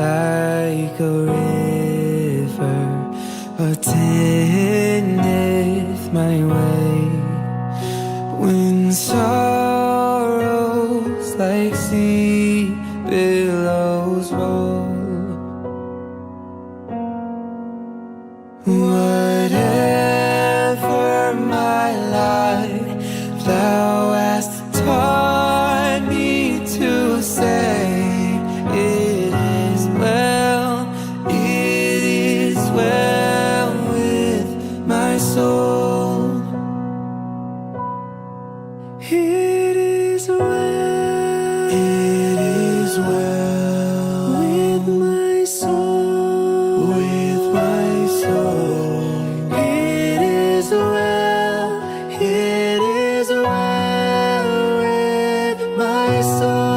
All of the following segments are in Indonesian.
like a river attendeth my way. When sorrows like sea billows roll, whatever my life thou hast taught me to say, it is well with my soul. It is well with my soul, with my soul. It is well with my soul.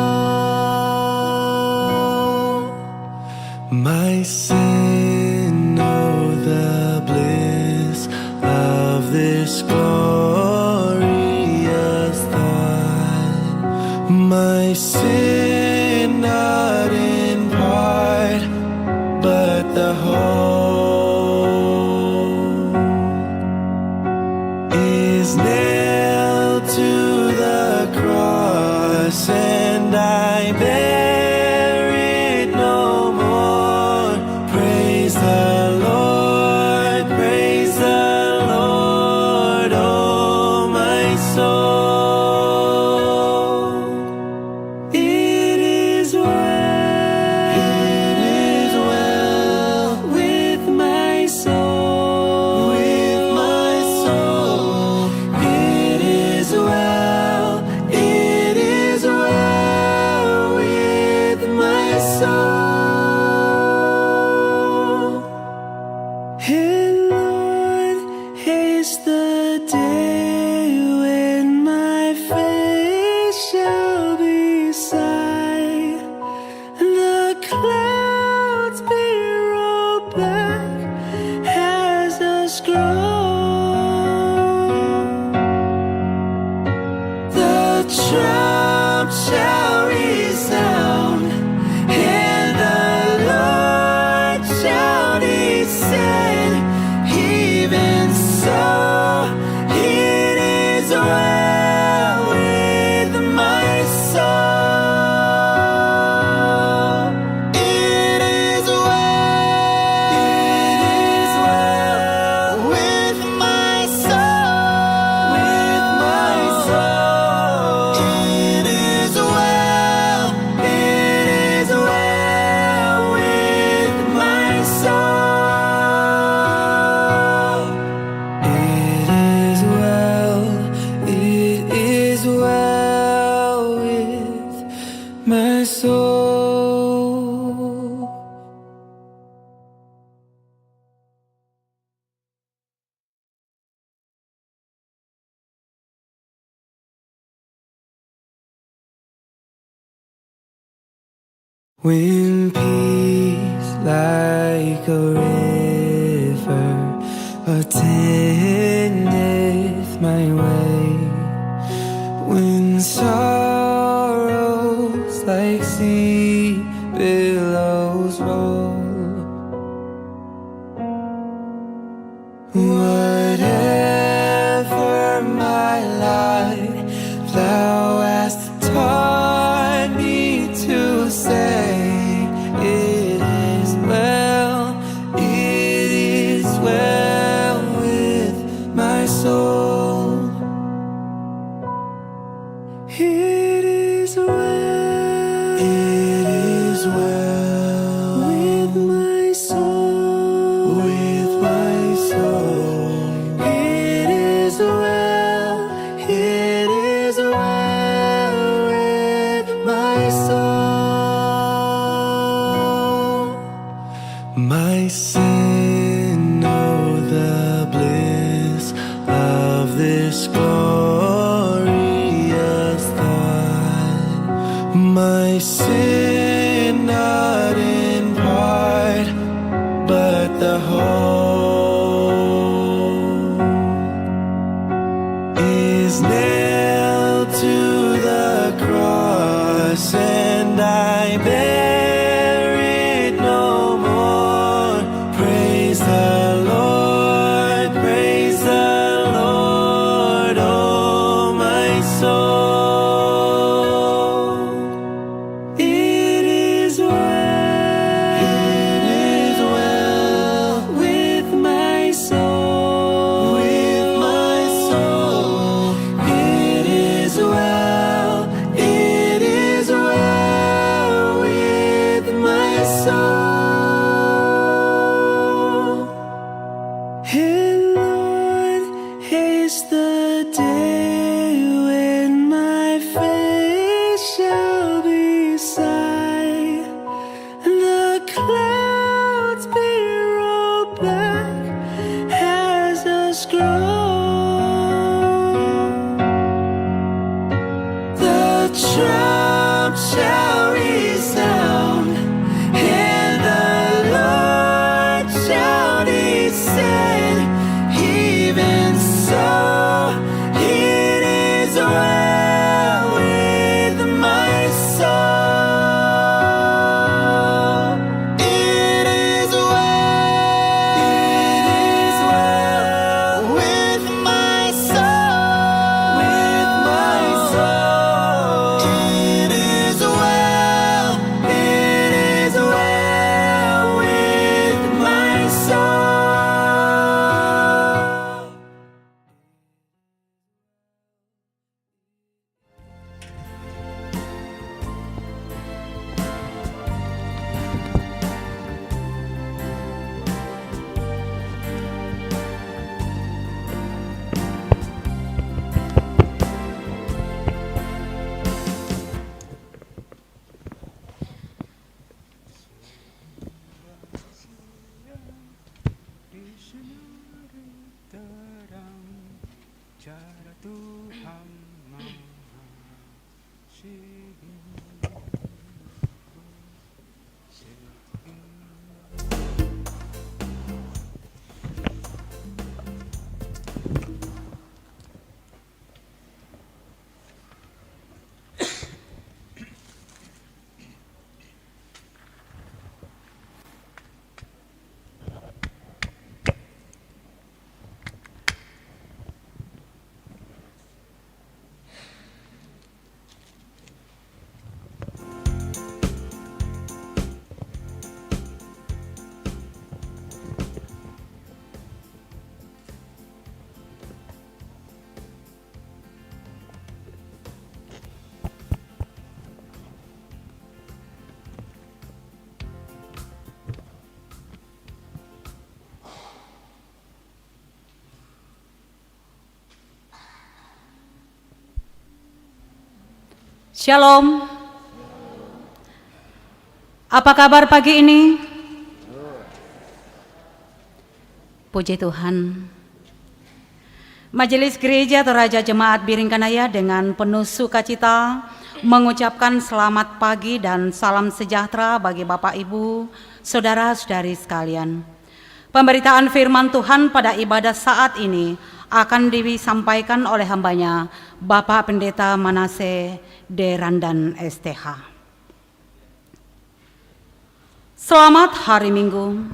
My sin, know the bliss of this glorious thought. My sin, not in part, but the whole, is nailed to the cross, and I bear it no more. Praise the Lord, oh my soul. It is well with my soul, with my soul. It is well with my soul. And Lord, haste the day when my face shall be sight, and the clouds be rolled back as a scroll. The trump shall resound, and the Lord shall descend. Even so, it is well with my soul. It is well with my soul, with my soul. It is well with my soul. It is well with my soul. When peace like a river attendeth my way, when sorrows like sea billows roll, whatever my life thou hast taught me to say, it is well with my soul. It is well with my soul, with my soul. It is well with my soul. My sin, know the bliss of this glorious thought. My sin, not in part, but the whole, is nailed to the cross, and I bear it Shalom. Apa kabar pagi ini? Puji Tuhan. Majelis Gereja Toraja Jemaat Biringkanaya dengan penuh sukacita mengucapkan selamat pagi dan salam sejahtera bagi Bapak Ibu, saudara-saudari sekalian. Pemberitaan firman Tuhan pada ibadah saat ini akan disampaikan oleh hambanya Bapak Pendeta Manase De Randan STH. Selamat hari Minggu,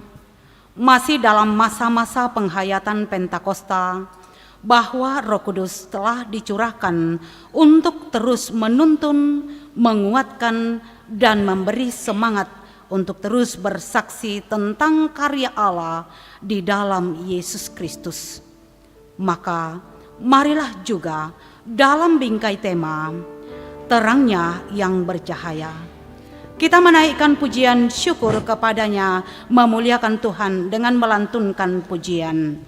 masih dalam masa-masa penghayatan Pentakosta, bahwa Roh Kudus telah dicurahkan untuk terus menuntun, menguatkan, dan memberi semangat untuk terus bersaksi tentang karya Allah di dalam Yesus Kristus. Maka marilah juga dalam bingkai tema terangnya yang bercahaya, kita menaikkan pujian syukur kepadanya, memuliakan Tuhan dengan melantunkan pujian.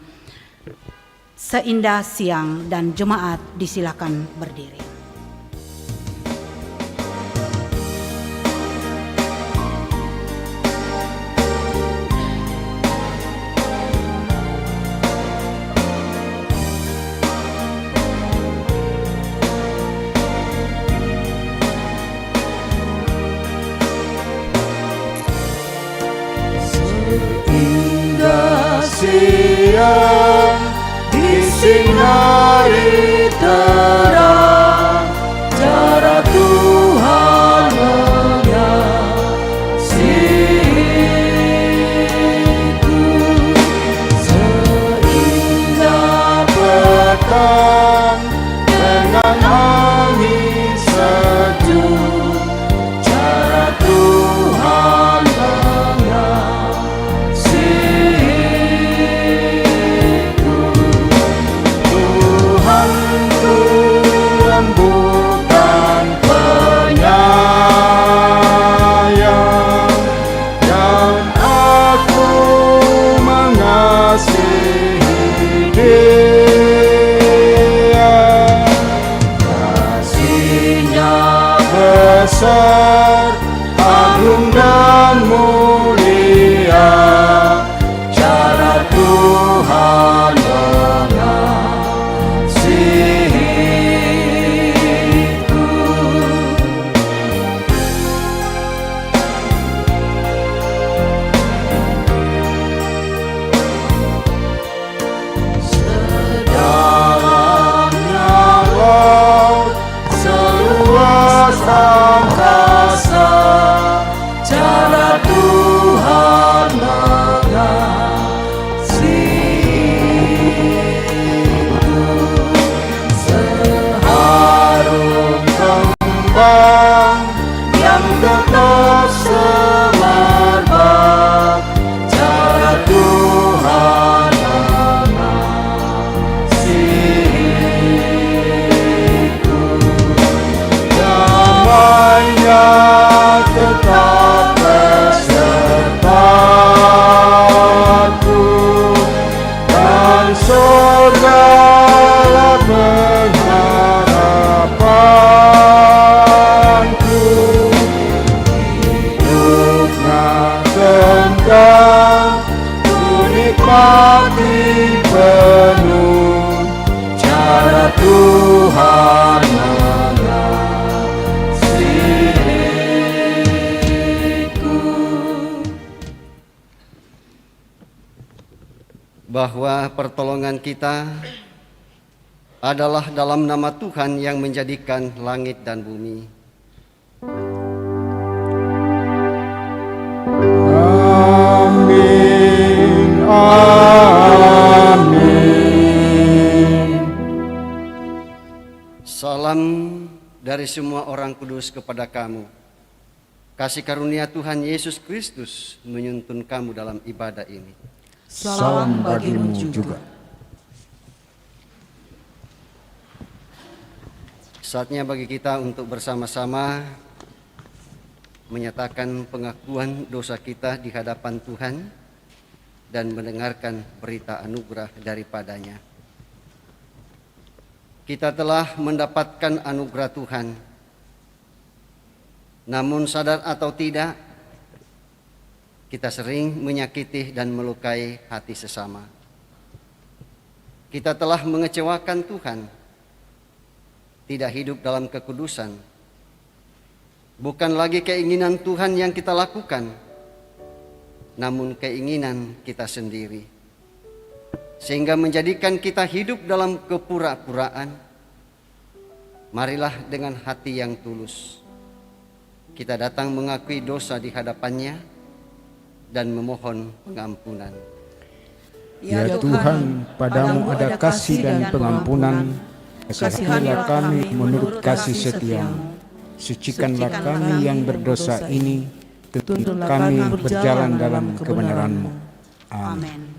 Seindah siang, dan jemaat disilakan berdiri. Siang disinari terang, cara Tuhan mengasihiku. Seindah petang dengan angin sejuk, cara Tuhan bukan penyayang, yang aku mengasihi Dia. Kasih-Nya besar, agung dan mulia, cara Tuhan angkasa, cara Tuhan mengasihiku. Seharum kembang yang tetap semerbak, cara Tuhan mengasihiku. Damai-Nya tetap besertaku, dan surgalah pengharapan. bahwa pertolongan kita adalah dalam nama Tuhan yang menjadikan langit dan bumi. Amin, amin. Salam dari semua orang kudus kepada kamu. Kasih karunia Tuhan Yesus Kristus menuntun kamu dalam ibadah ini. Salam bagimu juga. Saatnya bagi kita untuk bersama-sama menyatakan pengakuan dosa kita di hadapan Tuhan dan mendengarkan berita anugerah daripadanya. Kita telah mendapatkan anugerah Tuhan, namun sadar atau tidak, kita sering menyakiti dan melukai hati sesama. Kita telah mengecewakan Tuhan, tidak hidup dalam kekudusan. Bukan lagi keinginan Tuhan yang kita lakukan, namun keinginan kita sendiri. Sehingga menjadikan kita hidup dalam kepura-puraan. Marilah dengan hati yang tulus kita datang mengakui dosa di hadapannya dan memohon pengampunan. Ya Tuhan, padamu ada kasih dan pengampunan. Kasihilah kami menurut kasih setiamu. Sucikanlah kami yang berdosa ini, tuntun kami berjalan dalam kebenaran-Mu. Amin.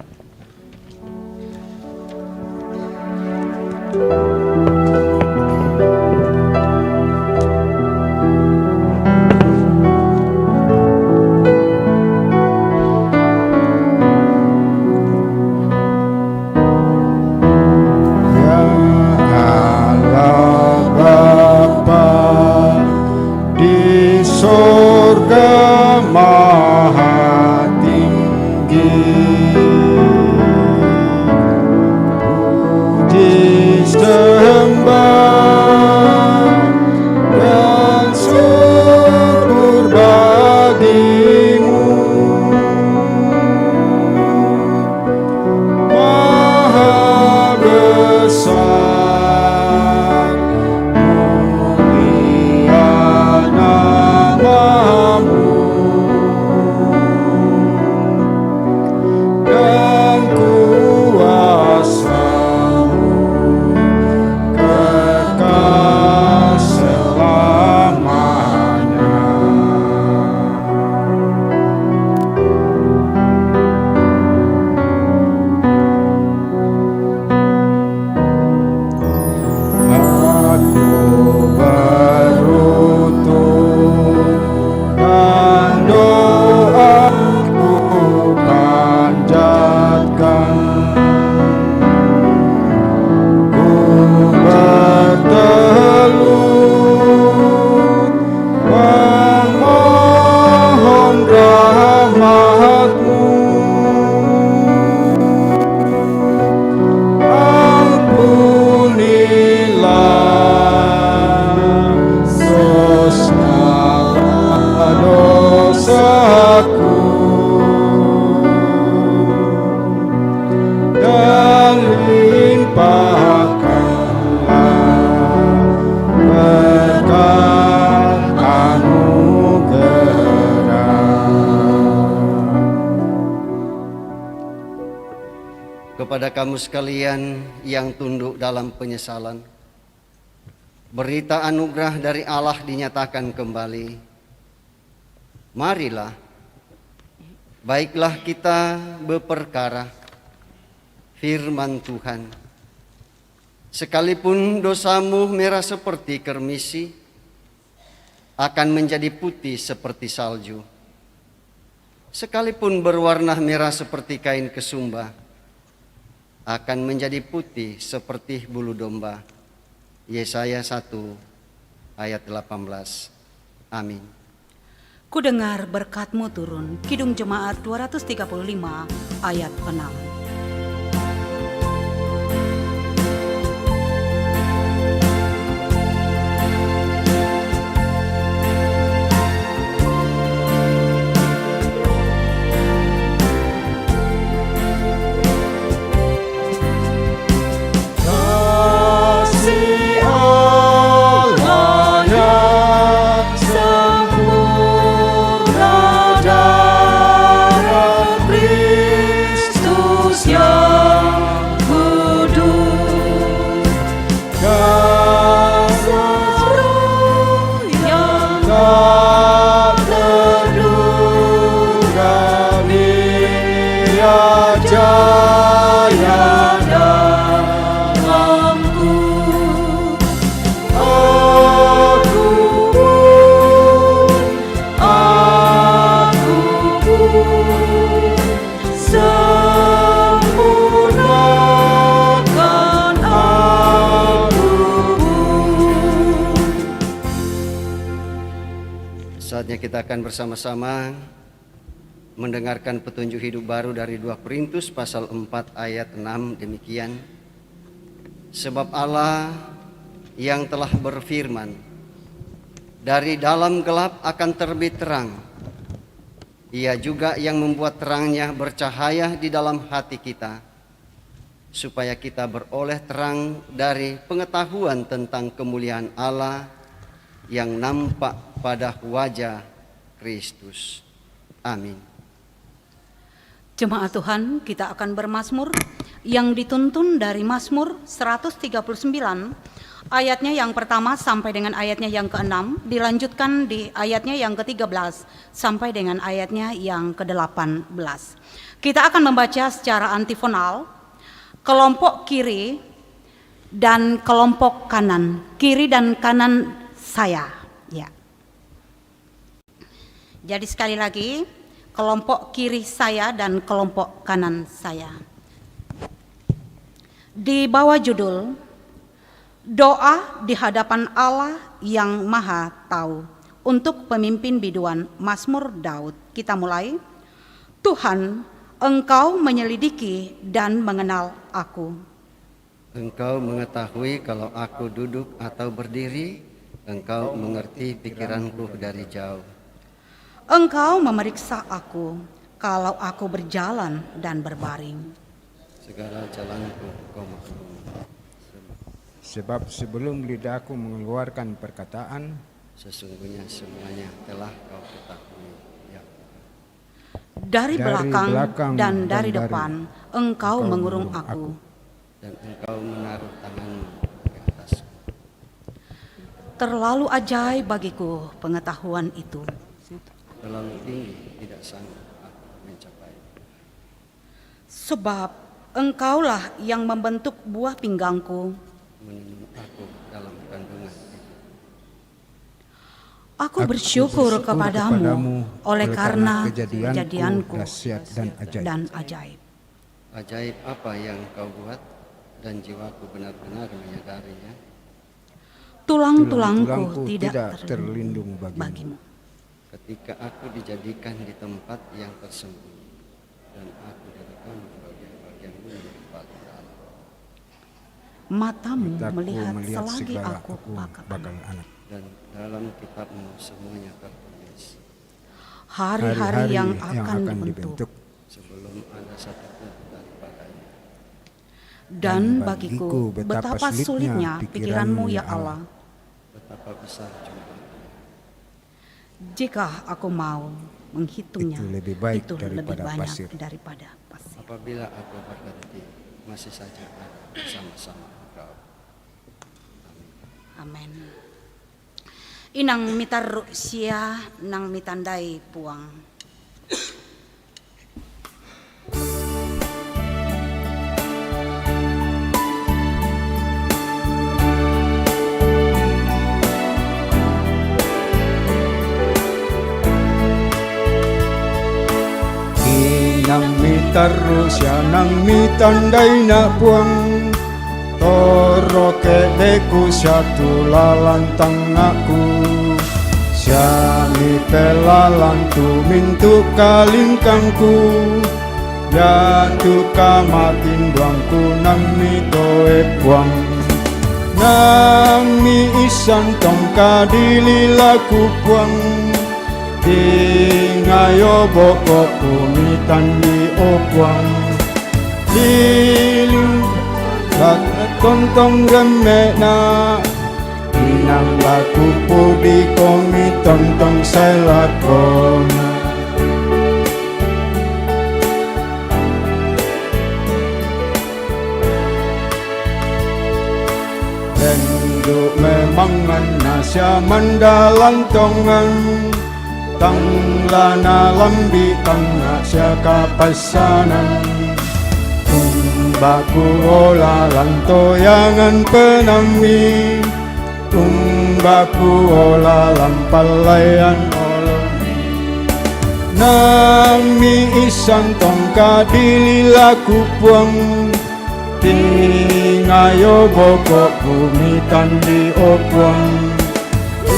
Kepada kamu sekalian yang tunduk dalam penyesalan, berita anugerah dari Allah dinyatakan kembali. Marilah, baiklah kita berperkara firman Tuhan. Sekalipun dosamu merah seperti kermisi, akan menjadi putih seperti salju. Sekalipun berwarna merah seperti kain kesumba, akan menjadi putih seperti bulu domba. Yesaya 1 ayat 18. Amin. Kudengar berkat-Mu turun. Kidung Jemaat 235 ayat 6. Jaya jaya dalamku, aku pun sempurnakan aku pun. Saatnya kita akan bersama-sama mendengarkan petunjuk hidup baru dari 2 Korintus pasal 4 ayat 6 demikian. Sebab Allah yang telah berfirman, dari dalam gelap akan terbit terang. Ia juga yang membuat terangnya bercahaya di dalam hati kita, supaya kita beroleh terang dari pengetahuan tentang kemuliaan Allah yang nampak pada wajah Kristus. Amin. Jemaat Tuhan, kita akan bermazmur yang dituntun dari Mazmur 139, ayatnya yang pertama sampai dengan ayatnya yang ke-6, dilanjutkan di ayatnya yang ke-13 sampai dengan ayatnya yang ke-18. Kita akan membaca secara antifonal, kelompok kiri dan kelompok kanan, kiri dan kanan saya. Ya. Jadi sekali lagi, kelompok kiri saya dan kelompok kanan saya. Di bawah judul Doa di hadapan Allah yang Maha Tahu untuk pemimpin biduan Mazmur Daud. Kita mulai. Tuhan, Engkau menyelidiki dan mengenal aku. Engkau mengetahui kalau aku duduk atau berdiri, Engkau mengerti pikiranku dari jauh. Engkau memeriksa aku kalau aku berjalan dan berbaring. Segala jalanku Engkau maklumi. Sebab sebelum lidahku mengeluarkan perkataan, Sesungguhnya semuanya telah Kau ketahui. Ya. Dari belakang dan dari depan, Engkau mengurung aku. Dan Engkau menaruh tanganmu ke atasku. Terlalu ajaib bagiku pengetahuan itu. Terlalu tinggi, tidak sanggup aku mencapai. Sebab Engkaulah yang membentuk buah pinggangku. Menenun aku dalam kandungan. Aku bersyukur kepadamu oleh karena kejadianku dahsyat dan ajaib. Ajaib apa yang Kau buat, dan jiwaku benar-benar menyadarinya. Tulang-tulangku tidak terlindung bagimu. Ketika aku dijadikan di tempat yang tersembunyi, dan aku direkam di bagian-bagianmu yang paling dalam. Matamu melihat melihat selagi segala aku bakal anak. Dan dalam kitabmu semuanya tertulis, hari-hari yang akan dibentuk. sebelum ada satupun daripadanya. Dan bagiku betapa sulitnya pikiranmu ya Allah. Betapa besar jumlahnya. Jika aku mau menghitungnya, Itu lebih baik itu lebih daripada banyak pasir. daripada pasir. Apabila aku berhenti, masih saja ada bersama-sama Engkau. Amin. Inang mitar rusia nang mitandai puang. Inang mitarus nang mitandai na puang, toroke deku syatu lalantang aku. Syami pelalantu mintu kalingkangku, ya tu kamatin duangku nang mitoe puang. Nang mi isan tong kadililaku puang, tingayo boko kumitan di opuang. Liling lakat kontong remena, inang laku pudi komi tontong selakon. Denduk memang nasya mandalantongan, tang lana lambi tang siaka pasanan baku ola lantoyangan penami baku ola lampalayan oloni nami isang tongka dililaku puang tingayo bokok bumi tandi opuang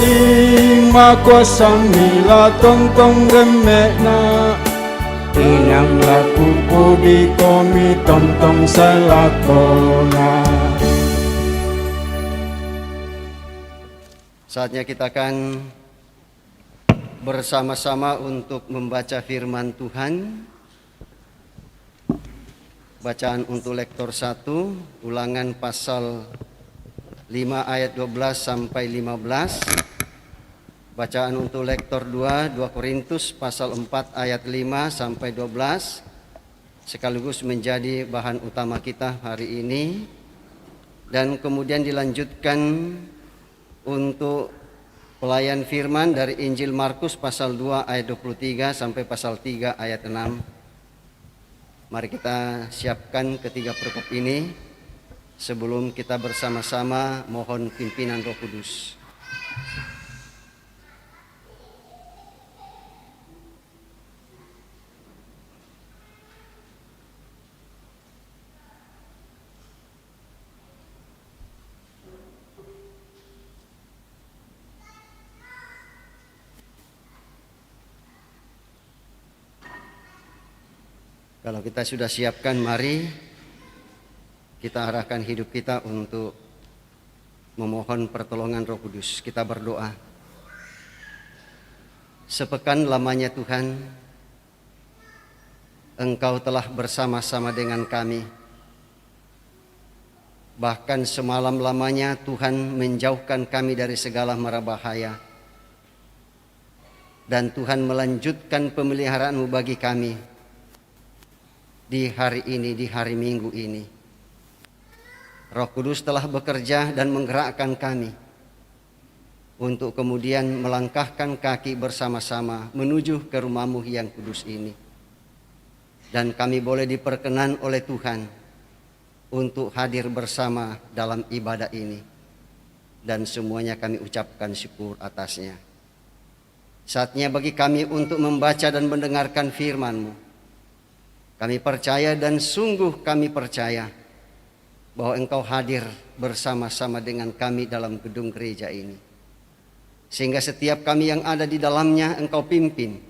lima kosong mila tong remekna inang laku pudi komi tong salakona. Saatnya kita akan bersama-sama untuk membaca firman Tuhan. Bacaan untuk lektor 1, Ulangan pasal 5 ayat 12 sampai 15. Bacaan untuk lektor 2, 2 Korintus pasal 4 ayat 5 sampai 12. Sekaligus menjadi bahan utama kita hari ini. Dan kemudian dilanjutkan untuk pelayan firman dari Injil Markus pasal 2 ayat 23 sampai pasal 3 ayat 6. Mari kita siapkan ketiga perkop ini sebelum kita bersama-sama mohon pimpinan Roh Kudus. Kalau kita sudah siapkan, mari kita arahkan hidup kita untuk memohon pertolongan Roh Kudus. Kita berdoa. Sepekan lamanya Tuhan, Engkau telah bersama-sama dengan kami. Bahkan semalam lamanya Tuhan menjauhkan kami dari segala mara bahaya. Dan Tuhan melanjutkan pemeliharaan-Mu bagi kami. Di hari ini, di hari Minggu ini, Roh Kudus telah bekerja dan menggerakkan kami untuk kemudian melangkahkan kaki bersama-sama menuju ke rumah-Mu yang kudus ini. Dan kami boleh diperkenan oleh Tuhan untuk hadir bersama dalam ibadah ini. Dan semuanya kami ucapkan syukur atasnya. Saatnya bagi kami untuk membaca dan mendengarkan firman-Mu. Kami percaya dan sungguh kami percaya bahwa Engkau hadir bersama-sama dengan kami dalam gedung gereja ini. Sehingga setiap kami yang ada di dalamnya Engkau pimpin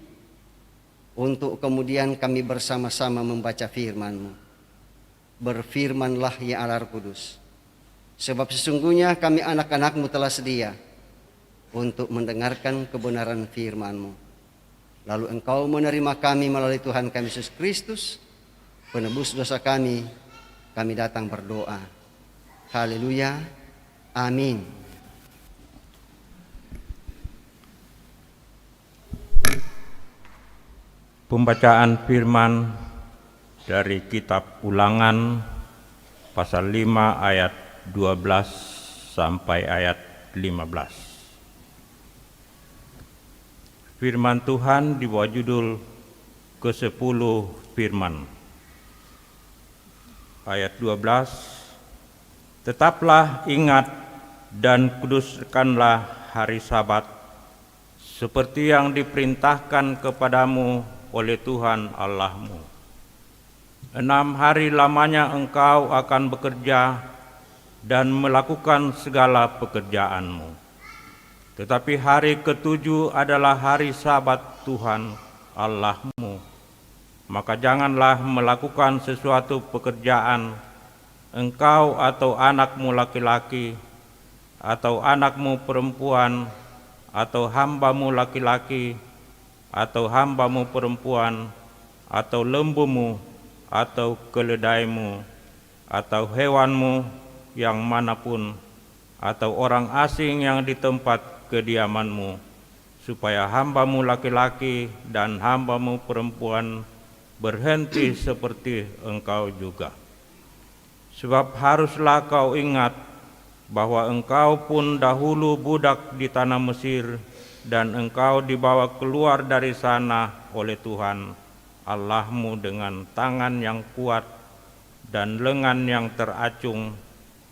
untuk kemudian kami bersama-sama membaca firman-Mu. Berfirmanlah ya Allah Kudus. Sebab sesungguhnya kami anak-anak-Mu telah sedia untuk mendengarkan kebenaran firman-Mu. Lalu Engkau menerima kami melalui Tuhan kami Yesus Kristus, penebus dosa kami datang berdoa. Haleluya, amin. Pembacaan firman dari kitab Ulangan pasal 5 ayat 12 sampai ayat 15. Firman Tuhan di bawah judul ke-10 firman. Ayat 12, tetaplah ingat dan kuduskanlah hari Sabat seperti yang diperintahkan kepadamu oleh Tuhan Allahmu. 6 hari lamanya engkau akan bekerja dan melakukan segala pekerjaanmu. Tetapi hari ke-7 adalah hari Sabat Tuhan Allahmu. Maka janganlah melakukan sesuatu pekerjaan, engkau atau anakmu laki-laki, atau anakmu perempuan, atau hambamu laki-laki, atau hambamu perempuan, atau lembumu, atau keledaimu, atau hewanmu yang manapun, atau orang asing yang di tempat kediamanmu, supaya hambamu laki-laki dan hambamu perempuan berhenti seperti engkau juga. Sebab haruslah kau ingat bahwa engkau pun dahulu budak di tanah Mesir dan engkau dibawa keluar dari sana oleh Tuhan Allahmu dengan tangan yang kuat dan lengan yang teracung.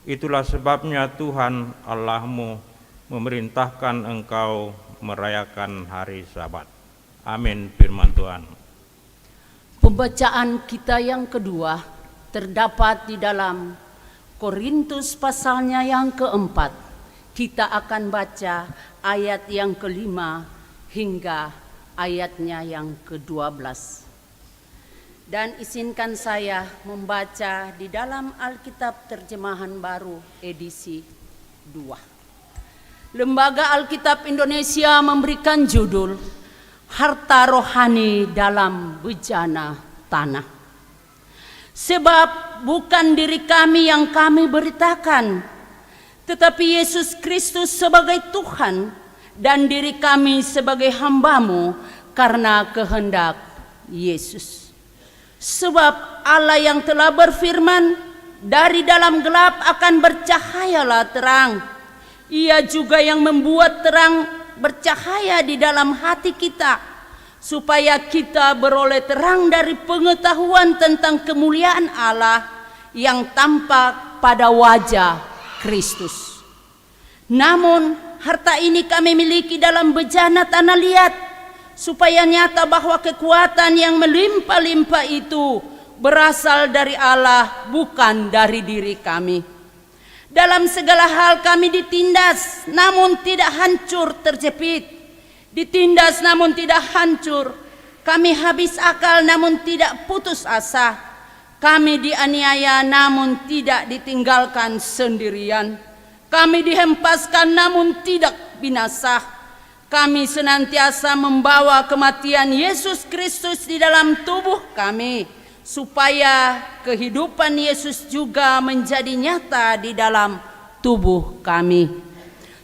Itulah sebabnya Tuhan Allahmu memerintahkan engkau merayakan hari Sabat. Amin. Firman Tuhan. Pembacaan kita yang kedua terdapat di dalam Korintus pasalnya yang keempat. Kita akan baca ayat yang kelima hingga ayatnya yang ke-12. Dan izinkan saya membaca di dalam Alkitab Terjemahan Baru edisi 2. Lembaga Alkitab Indonesia memberikan judul Harta Rohani dalam Bejana Tanah. Sebab bukan diri kami yang kami beritakan, tetapi Yesus Kristus sebagai Tuhan dan diri kami sebagai hamba-Mu karena kehendak Yesus. Sebab Allah yang telah berfirman, dari dalam gelap akan bercahayalah terang. Ia juga yang membuat terang bercahaya di dalam hati kita, supaya kita beroleh terang dari pengetahuan tentang kemuliaan Allah yang tampak pada wajah Kristus. Namun harta ini kami miliki dalam bejana tanah liat, supaya nyata bahwa kekuatan yang melimpah-limpah itu berasal dari Allah, bukan dari diri kami. Dalam segala hal kami ditindas, namun tidak hancur terjepit. Ditindas namun tidak hancur. Kami habis akal namun tidak putus asa. Kami dianiaya namun tidak ditinggalkan sendirian. Kami dihempaskan namun tidak binasa. Kami senantiasa membawa kematian Yesus Kristus di dalam tubuh kami, supaya kehidupan Yesus juga menjadi nyata di dalam tubuh kami.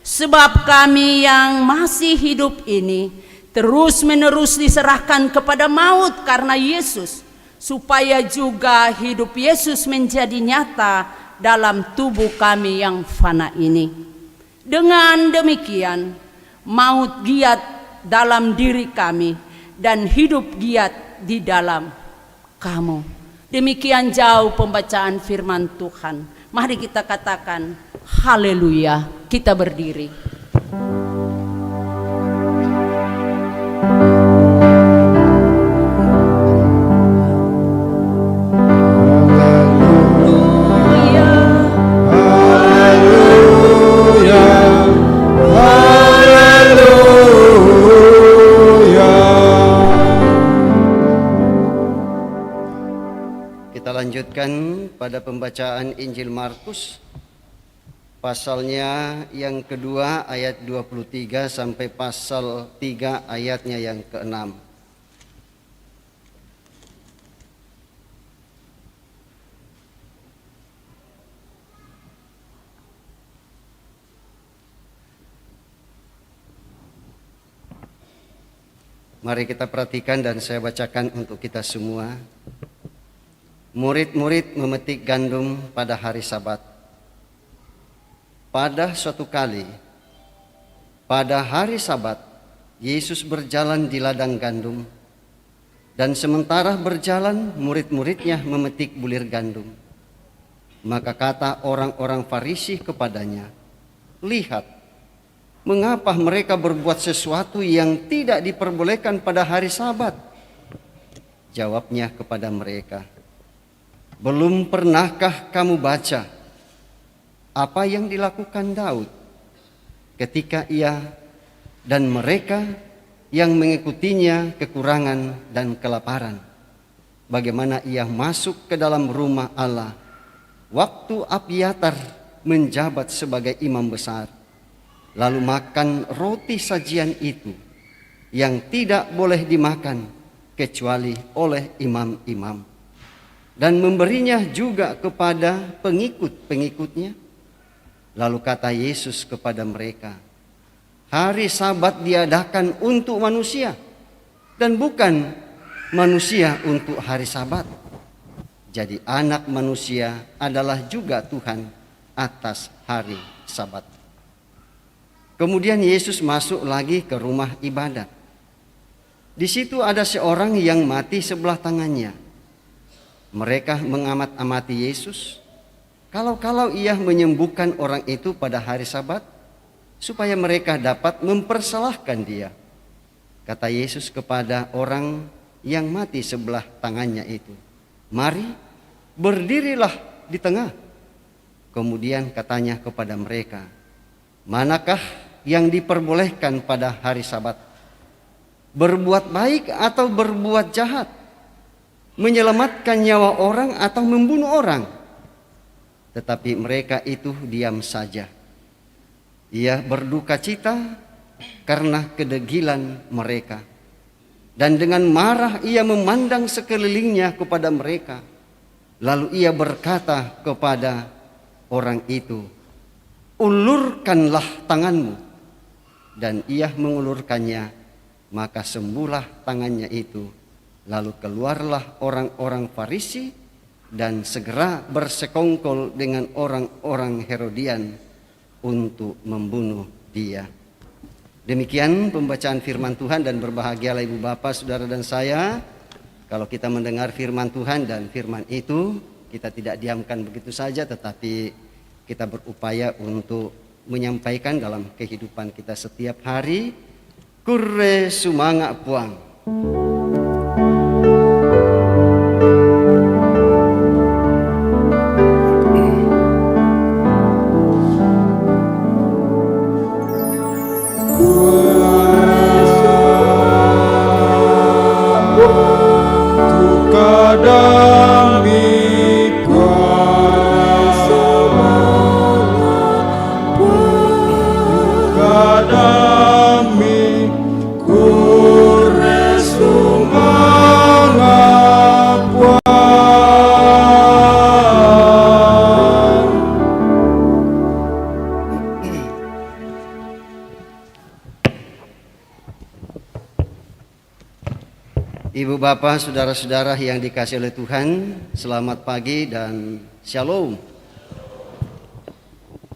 Sebab kami yang masih hidup ini terus-menerus diserahkan kepada maut karena Yesus, supaya juga hidup Yesus menjadi nyata dalam tubuh kami yang fana ini. Dengan demikian, maut giat dalam diri kami dan hidup giat di dalam kamu. Demikian jauh pembacaan firman Tuhan. Mari kita katakan haleluya. Kita berdiri. Lanjutkan pada pembacaan Injil Markus pasalnya yang kedua ayat 23 sampai pasal 3 ayatnya yang ke-6. Mari kita perhatikan dan saya bacakan untuk kita semua. Murid-murid memetik gandum pada hari Sabat. Pada suatu kali, pada hari Sabat, Yesus berjalan di ladang gandum, dan sementara berjalan murid-muridnya memetik bulir gandum. Maka kata orang-orang Farisi kepadanya, "Lihat, mengapa mereka berbuat sesuatu yang tidak diperbolehkan pada hari Sabat?" Jawabnya kepada mereka, "Belum pernahkah kamu baca apa yang dilakukan Daud ketika ia dan mereka yang mengikutinya kekurangan dan kelaparan? Bagaimana ia masuk ke dalam rumah Allah waktu Abiatar menjabat sebagai imam besar, lalu makan roti sajian itu yang tidak boleh dimakan kecuali oleh imam-imam, dan memberinya juga kepada pengikut-pengikutnya." Lalu kata Yesus kepada mereka, "Hari Sabat diadakan untuk manusia, dan bukan manusia untuk hari Sabat. Jadi anak manusia adalah juga Tuhan atas hari Sabat." Kemudian Yesus masuk lagi ke rumah ibadat. Di situ ada seorang yang mati sebelah tangannya. Mereka mengamat-amati Yesus, kalau-kalau ia menyembuhkan orang itu pada hari Sabat, supaya mereka dapat mempersalahkan dia. Kata Yesus kepada orang yang mati sebelah tangannya itu, "Mari, berdirilah di tengah." Kemudian katanya kepada mereka, "Manakah yang diperbolehkan pada hari Sabat? Berbuat baik atau berbuat jahat? Menyelamatkan nyawa orang atau membunuh orang?" Tetapi mereka itu diam saja. Ia berduka cita karena kedegilan mereka. Dan dengan marah ia memandang sekelilingnya kepada mereka. Lalu ia berkata kepada orang itu, "Ulurkanlah tanganmu." Dan ia mengulurkannya, maka sembuhlah tangannya itu. Lalu keluarlah orang-orang Farisi dan segera bersekongkol dengan orang-orang Herodian untuk membunuh dia. Demikian pembacaan firman Tuhan, dan berbahagialah ibu bapak, saudara dan saya kalau kita mendengar firman Tuhan, dan firman itu kita tidak diamkan begitu saja, tetapi kita berupaya untuk menyampaikan dalam kehidupan kita setiap hari. Kure sumanga puang. Ibu bapak, saudara-saudara yang dikasihi oleh Tuhan, selamat pagi dan shalom.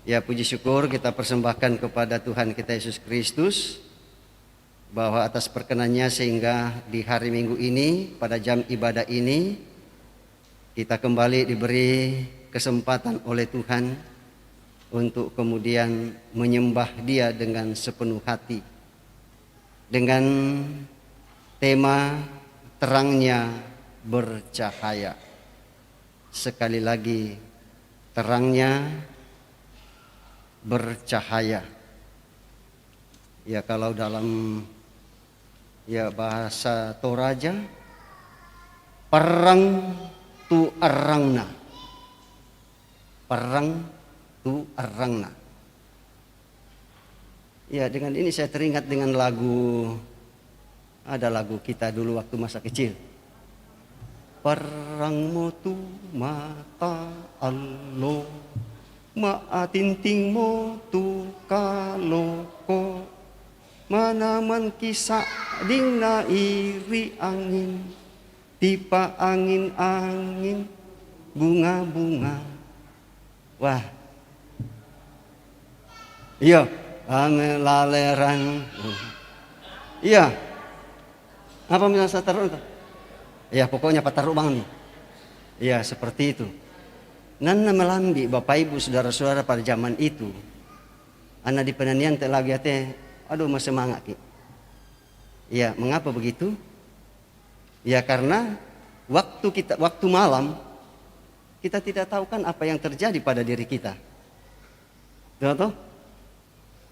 Ya, puji syukur kita persembahkan kepada Tuhan kita Yesus Kristus, bahwa atas perkenannya sehingga di hari Minggu ini, pada jam ibadah ini, kita kembali diberi kesempatan oleh Tuhan untuk kemudian menyembah Dia dengan sepenuh hati, dengan tema terangnya bercahaya. Sekali lagi, terangnya bercahaya. Ya, kalau dalam bahasa Toraja, perang tu arangna. Perang tu arangna. Ya, dengan ini saya teringat dengan ada lagu kita dulu waktu masa kecil. Perang motu mata allo, maatinting motu kaloko, manaman kisa ding nairi angin, tipa angin-angin, bunga-bunga. Wah, iya, angelaleran. Iya. Apa misalnya saya taruh itu? Ya, pokoknya pataruh bang nih. Ya, seperti itu. Nana melambi Bapak Ibu saudara-saudara pada zaman itu. Anak di penanian lagi ate, aduh masih semangat ki. Ya, mengapa begitu? Ya, karena waktu malam kita tidak tahu kan apa yang terjadi pada diri kita. Betul?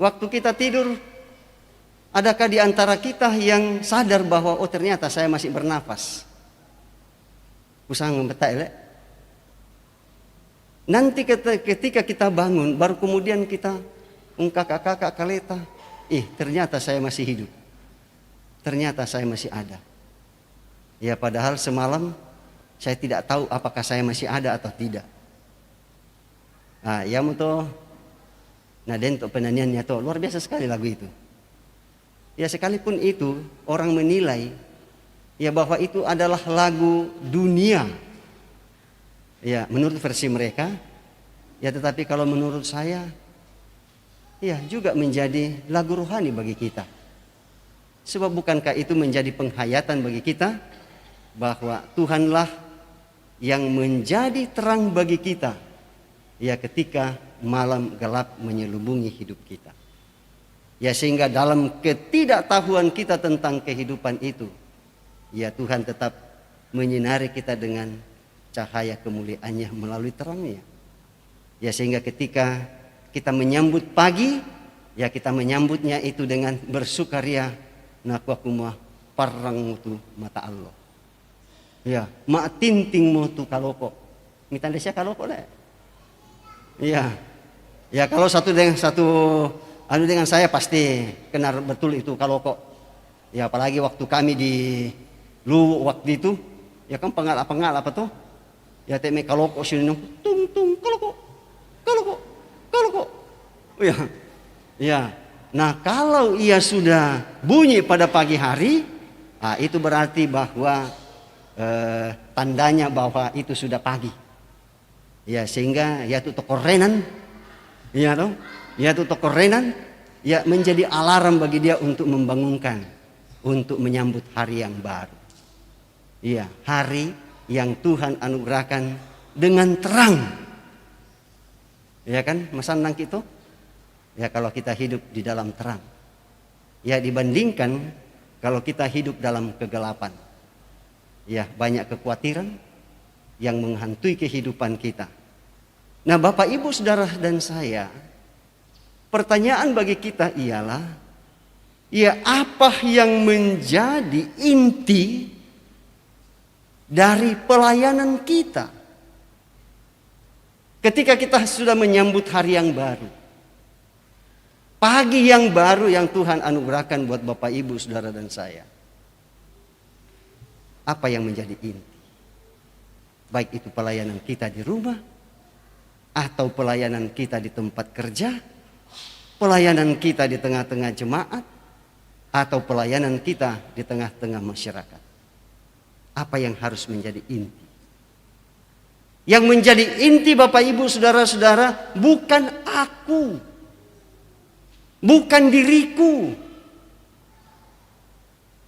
Waktu kita tidur, adakah di antara kita yang sadar bahwa oh ternyata saya masih bernafas? Usang betai. Nanti ketika kita bangun, baru kemudian kita kakak kaleta, ternyata saya masih hidup. Ternyata saya masih ada. Ya, padahal semalam saya tidak tahu apakah saya masih ada atau tidak. Nah, ya muto, nah dento penaniannya to luar biasa sekali lagu itu. Ya, sekalipun itu orang menilai ya bahwa itu adalah lagu dunia. Ya, menurut versi mereka. Ya, tetapi kalau menurut saya ya juga menjadi lagu rohani bagi kita. Sebab bukankah itu menjadi penghayatan bagi kita bahwa Tuhanlah yang menjadi terang bagi kita ya ketika malam gelap menyelubungi hidup kita. Ya sehingga dalam ketidaktahuan kita tentang kehidupan itu, ya Tuhan tetap menyinari kita dengan cahaya kemuliaannya melalui terangnya. Ya sehingga ketika kita menyambut pagi, ya kita menyambutnya itu dengan bersukaria. Nakwakumah parang mutu mata Allah. Ya, mak tinting mutu kaloko. Minta desya kaloko le. Ya, ya kalau satu dengan saya pasti kenal betul itu kaloko. Ya apalagi waktu kami di lu waktu itu, ya kan pengal apa tuh? Ya teme kaloko sini tung kaloko. Ya, ya. Nah kalau ia sudah bunyi pada pagi hari, nah itu berarti bahwa tandanya bahwa itu sudah pagi. Ya sehingga ya itu tokorenan, ya toh, ya itu tokorenan, ya menjadi alarm bagi dia untuk membangunkan, untuk menyambut hari yang baru. Iya, hari yang Tuhan anugerahkan dengan terang. Ya kan, Mas Anang itu? Ya kalau kita hidup di dalam terang. Ya dibandingkan kalau kita hidup dalam kegelapan. Ya banyak kekhawatiran yang menghantui kehidupan kita. Nah Bapak Ibu Saudara dan saya, pertanyaan bagi kita ialah, ya apa yang menjadi inti dari pelayanan kita ketika kita sudah menyambut hari yang baru, pagi yang baru yang Tuhan anugerahkan buat Bapak Ibu Saudara dan saya. Apa yang menjadi inti? Baik itu pelayanan kita di rumah, atau pelayanan kita di tempat kerja, pelayanan kita di tengah-tengah jemaat, atau pelayanan kita di tengah-tengah masyarakat. Apa yang harus menjadi inti? Yang menjadi inti Bapak Ibu Saudara-saudara bukan aku, bukan diriku.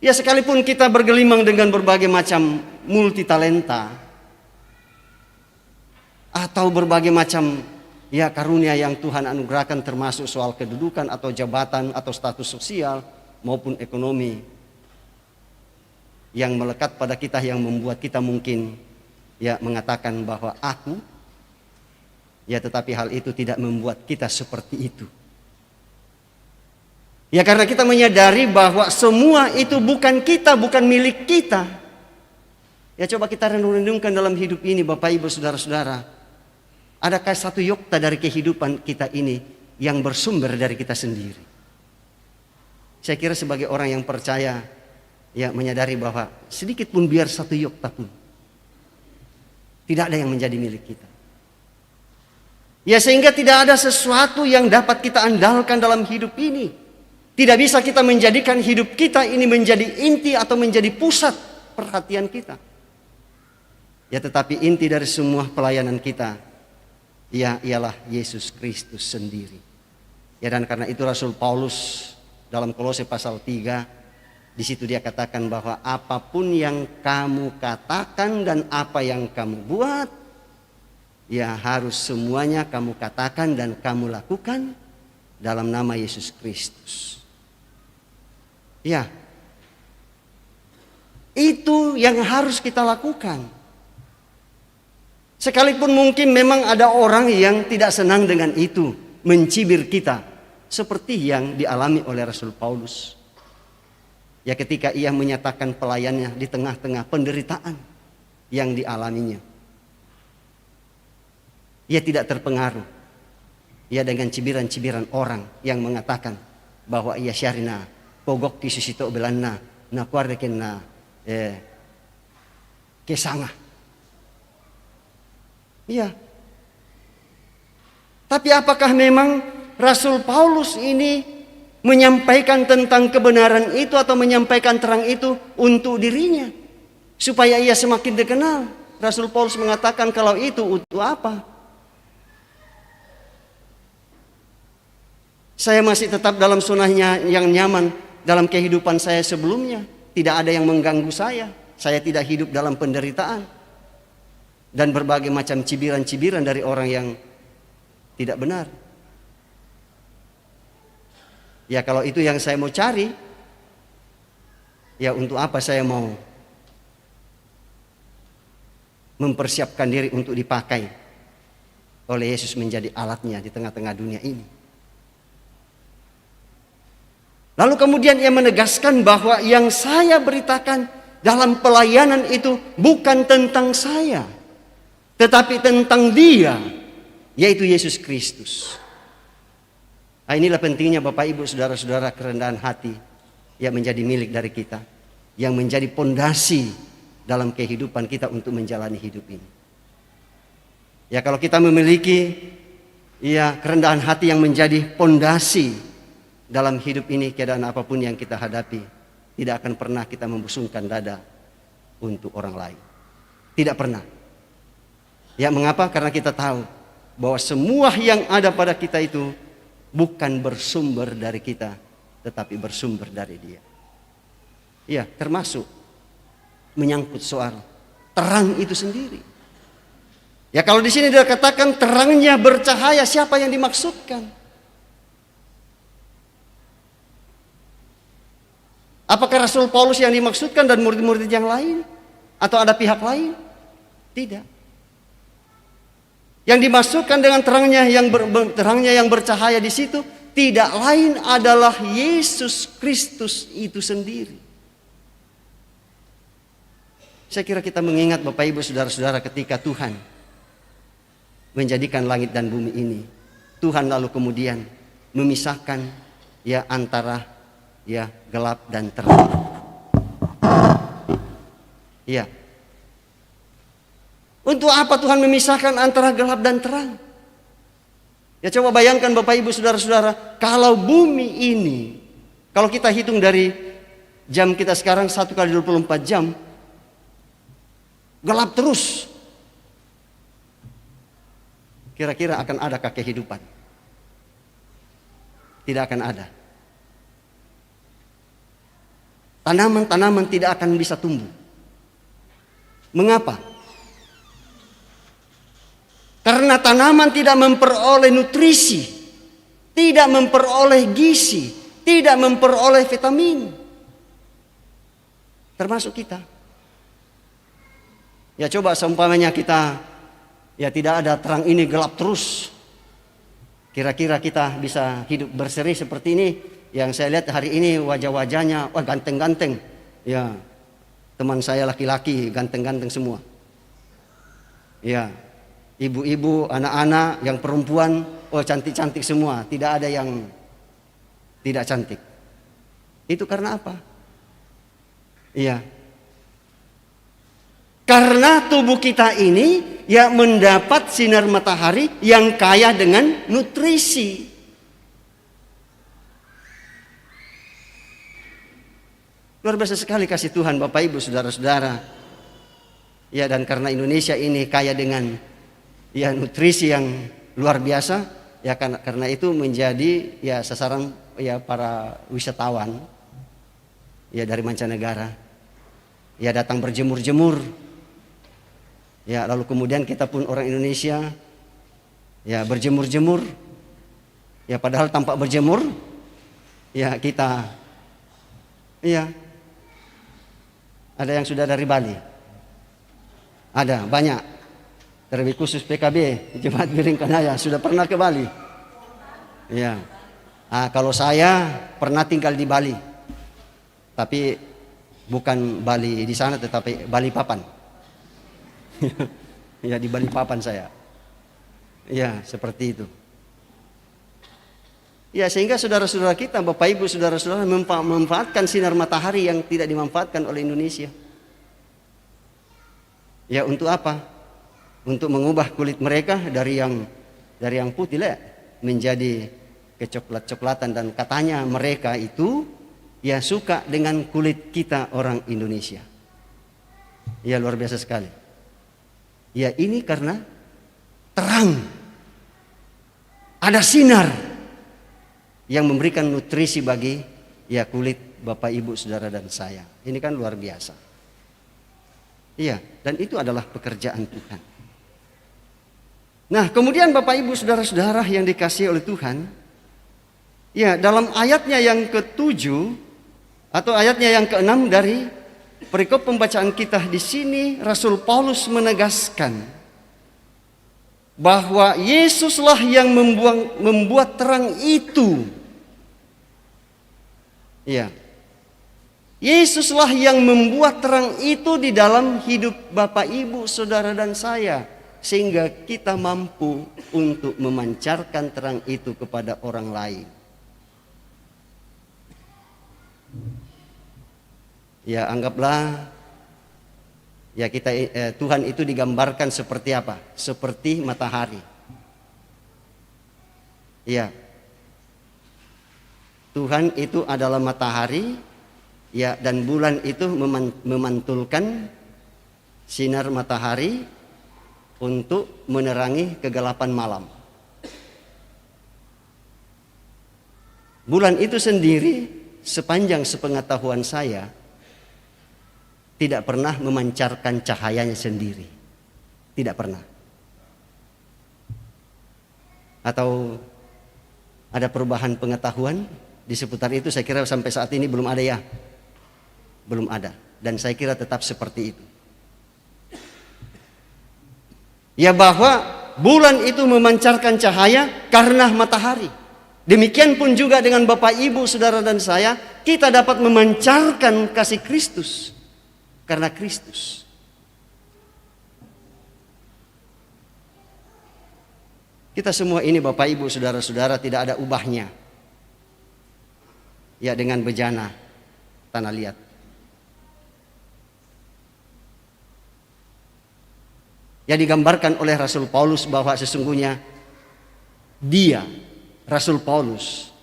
Ya sekalipun kita bergelimang dengan berbagai macam multitalenta atau berbagai macam ya karunia yang Tuhan anugerahkan, termasuk soal kedudukan atau jabatan atau status sosial maupun ekonomi yang melekat pada kita, yang membuat kita mungkin ya mengatakan bahwa aku, ya tetapi hal itu tidak membuat kita seperti itu. Ya karena kita menyadari bahwa semua itu bukan kita, bukan milik kita. Ya coba kita renung-renungkan dalam hidup ini Bapak Ibu Saudara-saudara. Adakah satu yokta dari kehidupan kita ini yang bersumber dari kita sendiri? Saya kira sebagai orang yang percaya, ya menyadari bahwa sedikit pun biar satu yokta pun tidak ada yang menjadi milik kita. Ya sehingga tidak ada sesuatu yang dapat kita andalkan dalam hidup ini. Tidak bisa kita menjadikan hidup kita ini menjadi inti atau menjadi pusat perhatian kita. Ya tetapi inti dari semua pelayanan kita, ya ialah Yesus Kristus sendiri. Ya dan karena itu Rasul Paulus dalam Kolose pasal 3, di situ dia katakan bahwa apapun yang kamu katakan dan apa yang kamu buat, ya harus semuanya kamu katakan dan kamu lakukan dalam nama Yesus Kristus. Ya, itu yang harus kita lakukan. Sekalipun mungkin memang ada orang yang tidak senang dengan itu, mencibir kita, seperti yang dialami oleh Rasul Paulus. Ya ketika ia menyatakan pelayannya di tengah-tengah penderitaan yang dialaminya. Ia tidak terpengaruh ya dengan cibiran-cibiran orang yang mengatakan bahwa ia syarina pogok kisusito belanna na kuardekin na kesanga. Iya. Tapi apakah memang Rasul Paulus ini menyampaikan tentang kebenaran itu atau menyampaikan terang itu untuk dirinya supaya ia semakin dikenal? Rasul Paulus mengatakan kalau itu untuk apa? Saya masih tetap dalam sunahnya yang nyaman dalam kehidupan saya sebelumnya. Tidak ada yang mengganggu saya. Saya tidak hidup dalam penderitaan. Dan berbagai macam cibiran-cibiran dari orang yang tidak benar. Ya kalau itu yang saya mau cari, ya untuk apa saya mau mempersiapkan diri untuk dipakai oleh Yesus menjadi alatnya di tengah-tengah dunia ini. Lalu kemudian ia menegaskan bahwa yang saya beritakan dalam pelayanan itu bukan tentang saya, tetapi tentang Dia, yaitu Yesus Kristus. Nah, inilah pentingnya Bapak Ibu Saudara-saudara kerendahan hati yang menjadi milik dari kita, yang menjadi pondasi dalam kehidupan kita untuk menjalani hidup ini. Ya kalau kita memiliki kerendahan hati yang menjadi pondasi dalam hidup ini, keadaan apapun yang kita hadapi, tidak akan pernah kita membusungkan dada untuk orang lain. Tidak pernah. Ya mengapa? Karena kita tahu bahwa semua yang ada pada kita itu bukan bersumber dari kita, tetapi bersumber dari Dia. Ya, termasuk menyangkut soal terang itu sendiri. Ya kalau di sini dia katakan terangnya bercahaya, siapa yang dimaksudkan? Apakah Rasul Paulus yang dimaksudkan dan murid-murid yang lain? Atau ada pihak lain? Tidak. Yang dimaksudkan dengan terangnya yang bercahaya di situ tidak lain adalah Yesus Kristus itu sendiri. Saya kira kita mengingat Bapak Ibu Saudara-saudara ketika Tuhan menjadikan langit dan bumi ini. Tuhan lalu kemudian memisahkan antara gelap dan terang. Ya. Untuk apa Tuhan memisahkan antara gelap dan terang? Ya coba bayangkan Bapak Ibu Saudara-saudara, kalau bumi ini, kalau kita hitung dari jam kita sekarang 1 kali 24 jam, gelap terus. Kira-kira akan adakah kehidupan? Tidak akan ada. Tanaman-tanaman tidak akan bisa tumbuh. Mengapa? Karena tanaman tidak memperoleh nutrisi, tidak memperoleh gizi, tidak memperoleh vitamin. Termasuk kita. Ya coba seumpamanya kita tidak ada terang ini, gelap terus. Kira-kira kita bisa hidup berseri seperti ini? Yang saya lihat hari ini wajah-wajahnya ganteng-ganteng. Ya, teman saya laki-laki ganteng-ganteng semua. Ya, ibu-ibu, anak-anak, yang perempuan, cantik-cantik semua. Tidak ada yang tidak cantik. Itu karena apa? Iya. Karena tubuh kita ini mendapat sinar matahari yang kaya dengan nutrisi. Luar biasa sekali kasih Tuhan Bapak Ibu Saudara-saudara. Ya dan karena Indonesia ini kaya dengan nutrisi yang luar biasa, karena itu menjadi sasaran para wisatawan dari mancanegara. Datang berjemur-jemur. Lalu kemudian kita pun orang Indonesia berjemur-jemur. Padahal tampak berjemur kita ada yang sudah dari Bali. Ada banyak. Terlebih khusus PKB Jemaat Biring Kanaya sudah pernah ke Bali. Kalau saya pernah tinggal di Bali. Tapi bukan Bali di sana tetapi Balikpapan. Di Balikpapan saya. Seperti itu. Sehingga saudara-saudara kita, Bapak Ibu saudara-saudara memanfaatkan sinar matahari yang tidak dimanfaatkan oleh Indonesia. Untuk apa? Untuk mengubah kulit mereka dari yang putih menjadi kecoklat-coklatan, dan katanya mereka itu suka dengan kulit kita orang Indonesia. Luar biasa sekali. Ini karena terang. Ada sinar yang memberikan nutrisi bagi ya kulit Bapak Ibu Saudara dan saya. Ini kan luar biasa. Iya, dan itu adalah pekerjaan Tuhan. Nah, kemudian Bapak Ibu Saudara-saudara yang dikasihi oleh Tuhan, ya dalam ayatnya yang ke-7 atau ayatnya yang ke-6 dari perikop pembacaan kita di sini, Rasul Paulus menegaskan bahwa Yesuslah yang membuat terang itu. Ya. Yesuslah yang membuat terang itu di dalam hidup Bapak Ibu, Saudara dan saya, sehingga kita mampu untuk memancarkan terang itu kepada orang lain. Ya, anggaplah ya kita Tuhan itu digambarkan seperti apa? Seperti matahari. Ya. Tuhan itu adalah matahari, ya, dan bulan itu memantulkan sinar matahari untuk menerangi kegelapan malam. Bulan itu sendiri sepanjang sepengetahuan saya tidak pernah memancarkan cahayanya sendiri. Tidak pernah. Atau ada perubahan pengetahuan di seputar itu? Saya kira sampai saat ini belum ada ya. Belum ada. Dan saya kira tetap seperti itu. Ya, bahwa bulan itu memancarkan cahaya karena matahari. Demikian pun juga dengan Bapak Ibu, Saudara dan saya, kita dapat memancarkan kasih Kristus karena Kristus. Kita semua ini Bapak Ibu, Saudara-saudara, tidak ada ubahnya ya dengan bejana tanah liat. Ya, digambarkan oleh Rasul Paulus bahwa sesungguhnya dia, Rasul Paulus,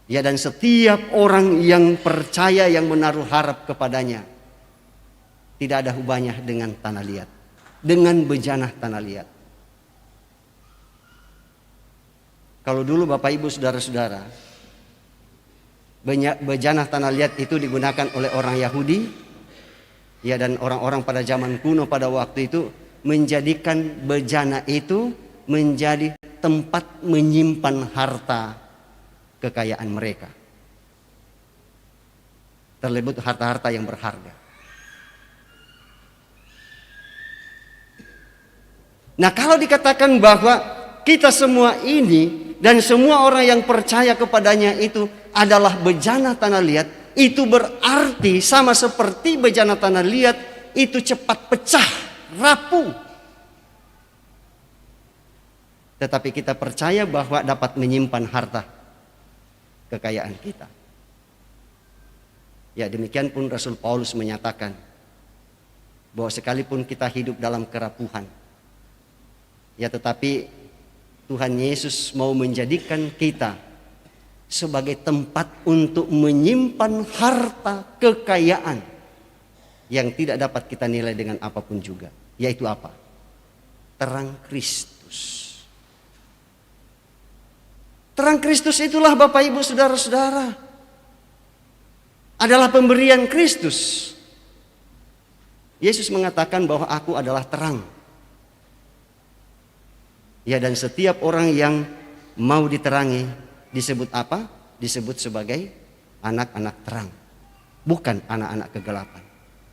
ya, dan setiap orang yang percaya, yang menaruh harap kepadanya, tidak ada hubungannya dengan tanah liat, dengan bejana tanah liat. Kalau dulu Bapak Ibu Saudara-saudara, bejana tanah liat itu digunakan oleh orang Yahudi, ya, dan orang-orang pada zaman kuno pada waktu itu menjadikan bejana itu menjadi tempat menyimpan harta kekayaan mereka. Terlebih harta-harta yang berharga. Nah, kalau dikatakan bahwa kita semua ini dan semua orang yang percaya kepadanya itu adalah bejana tanah liat, itu berarti sama seperti bejana tanah liat itu cepat pecah, rapuh. Tetapi kita percaya bahwa dapat menyimpan harta kekayaan kita. Ya, demikian pun Rasul Paulus menyatakan bahwa sekalipun kita hidup dalam kerapuhan, ya, tetapi Tuhan Yesus mau menjadikan kita sebagai tempat untuk menyimpan harta kekayaan yang tidak dapat kita nilai dengan apapun juga. Yaitu apa? Terang Kristus. Terang Kristus itulah Bapak Ibu Saudara-saudara, adalah pemberian Kristus. Yesus mengatakan bahwa aku adalah terang. Ya, dan setiap orang yang mau diterangi disebut apa? Disebut sebagai anak-anak terang, bukan anak-anak kegelapan.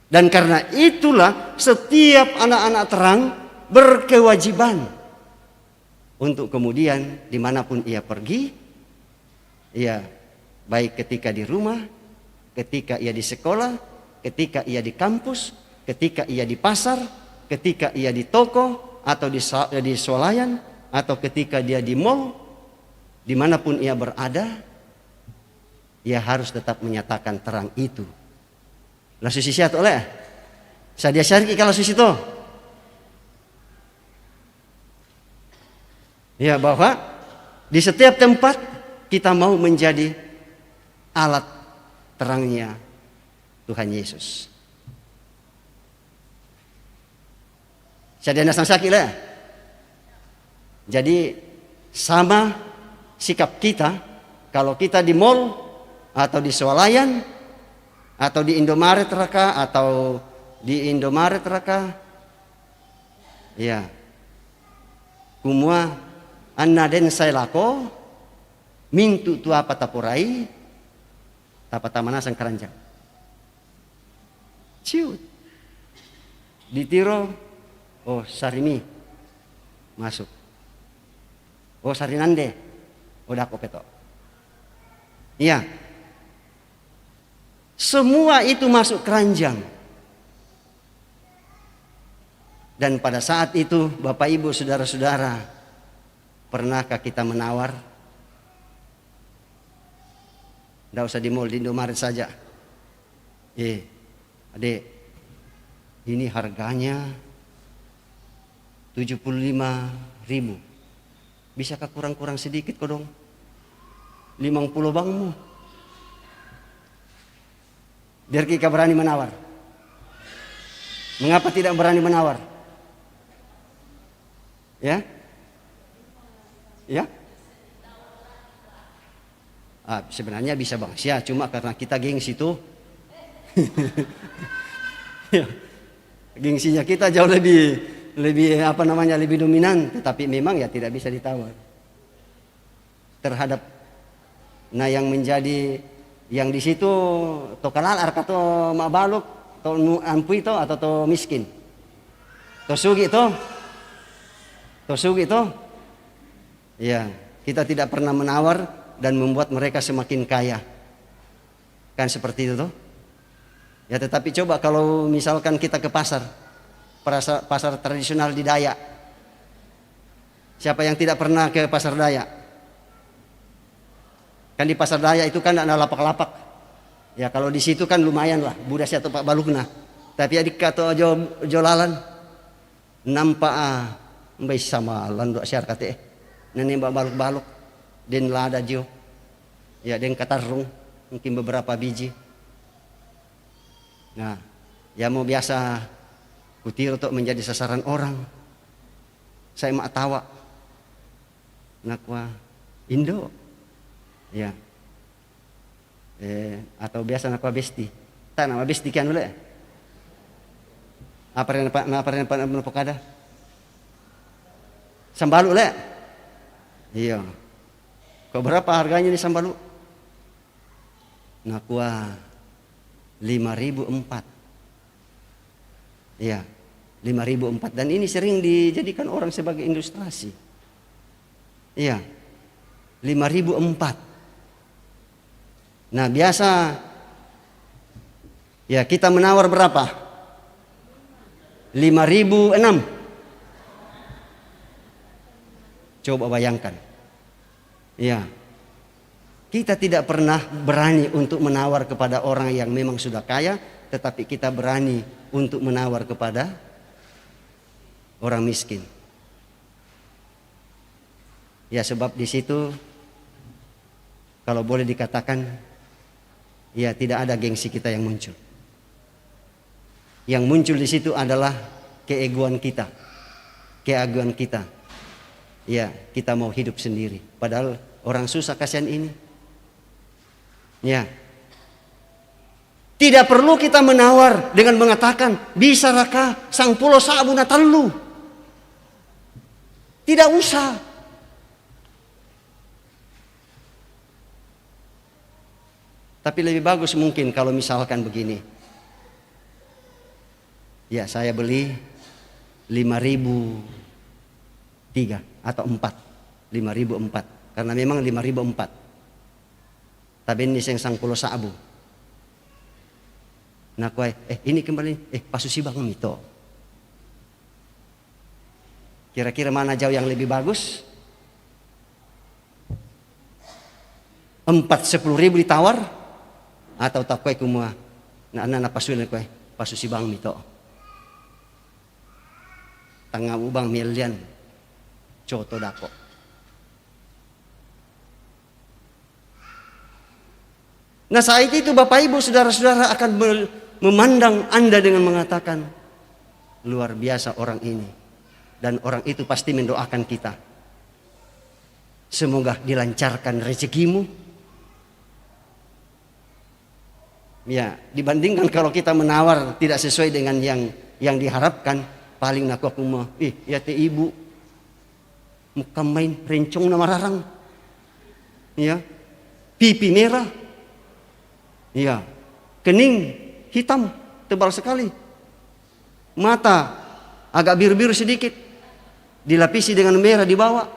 Dan karena itulah setiap anak-anak terang berkewajiban untuk kemudian dimanapun ia pergi, ya, baik ketika di rumah, ketika ia di sekolah, ketika ia di kampus, ketika ia di pasar, ketika ia di toko, atau di swalayan, atau ketika dia di mall, dimanapun ia berada, ia harus tetap menyatakan terang itu. Lah susi siat oleh sadia syariki kalau susi to. Ya, bahwa di setiap tempat kita mau menjadi alat terangnya Tuhan Yesus. Sadana sang sakit lah. Jadi sama sikap kita kalau kita di mall atau di swalayan atau di Indomaret raka atau di Indomaret raka, ya, kumua anna den saya lako mintu tua patapurai tapatamana sang keranjang. Ciut. Ditiro, oh sarimi masuk. Oh sarinande, udah kopeto. Iya. Semua itu masuk keranjang. Dan pada saat itu Bapak Ibu saudara-saudara, pernahkah kita menawar? Tidak usah di mall, di Indomaret saja. Adik, ini harganya 75.000. Bisakah kurang-kurang sedikit kok dong? 50 bangmu. Biar kita berani menawar. Mengapa tidak berani menawar? Ya? Ya? Sebenarnya bisa bang, ya, cuma karena kita gengsi tuh. Ya. Gengsinya kita jauh lebih lebih dominan, tetapi memang ya tidak bisa ditawar terhadap yang di situ tokalal arka to mabaluk to ampui to atau to miskin to sugi to ya, kita tidak pernah menawar dan membuat mereka semakin kaya, kan seperti itu toh ya. Tetapi coba kalau misalkan kita ke pasar tradisional di Dayak. Siapa yang tidak pernah ke pasar Dayak? Kan di pasar Dayak itu kan ada lapak-lapak. Ya kalau di situ kan lumayan lah, budak atau Pak Balukna. Tapi adik kata jolalan nampak mbay sama landok syar kate. Nani mbak baluk-baluk den lada jo. Ya den katarung mungkin beberapa biji. Nah, ya mau biasa kutir untuk menjadi sasaran orang. Saya mak tawa. Nakwa Indo. Ya. Atau biasa nakwa besti. Tak nama besti kan boleh. Apa yang ada? Sambalu le. Iya. Kok berapa harganya di sambalu? Nakwa 5.004. Ya, 5.004 dan ini sering dijadikan orang sebagai ilustrasi. Iya, 5.004. Nah biasa, ya kita menawar berapa? 5.006. Coba bayangkan. Ya, kita tidak pernah berani untuk menawar kepada orang yang memang sudah kaya, tetapi kita berani untuk menawar kepada orang miskin. Ya sebab di situ kalau boleh dikatakan ya tidak ada gengsi kita yang muncul. Yang muncul di situ adalah keegoan kita. Keaguan kita. Ya, kita mau hidup sendiri. Padahal orang susah kasihan ini. Ya. Tidak perlu kita menawar dengan mengatakan bisa raka sang pulau sabuna telu. Tidak usah. Tapi lebih bagus mungkin kalau misalkan begini. Ya saya beli 5.003 atau 4. 5.004. Karena memang 5.004. Tapi ini sang pulau sabu. Nah kue, ini kembali, pasusi bang mito. Kira-kira mana jauh yang lebih bagus? 10.000 ditawar atau tak kue kumua? Nah anak pasuin kue, pasusi bang mito. Tangga ubang milian, coto dako. Nah saat itu Bapak Ibu saudara-saudara akan memandang Anda dengan mengatakan luar biasa orang ini, dan orang itu pasti mendoakan kita. Semoga dilancarkan rezekimu, Ya, dibandingkan kalau kita menawar tidak sesuai dengan yang diharapkan, paling aku mah, ya teh ibu, muka main rencong nama rarang, ya, pipi merah, ya, kening hitam tebal sekali, mata agak biru-biru sedikit, dilapisi dengan merah di bawah,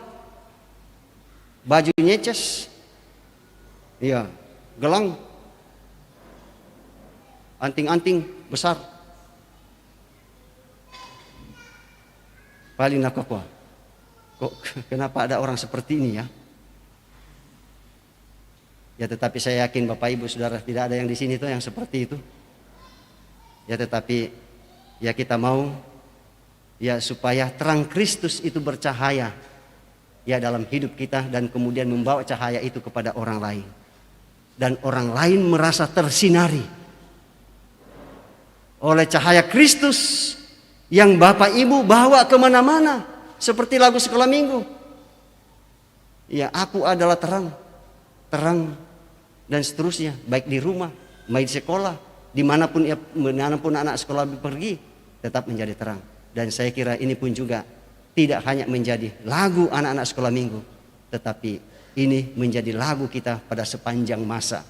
baju nyeces, ya, gelang, anting-anting besar. Paling kok kenapa ada orang seperti ini ya? Ya tetapi saya yakin Bapak Ibu Saudara tidak ada yang di sini tuh yang seperti itu. Ya tetapi ya kita mau ya supaya terang Kristus itu bercahaya ya dalam hidup kita dan kemudian membawa cahaya itu kepada orang lain. Dan orang lain merasa tersinari oleh cahaya Kristus yang Bapak Ibu bawa kemana-mana. Seperti lagu sekolah minggu. Ya, aku adalah terang. Terang dan seterusnya. Baik di rumah, baik di sekolah. Dimanapun anak sekolah pergi, tetap menjadi terang. Dan saya kira ini pun juga tidak hanya menjadi lagu anak-anak sekolah minggu. Tetapi ini menjadi lagu kita pada sepanjang masa.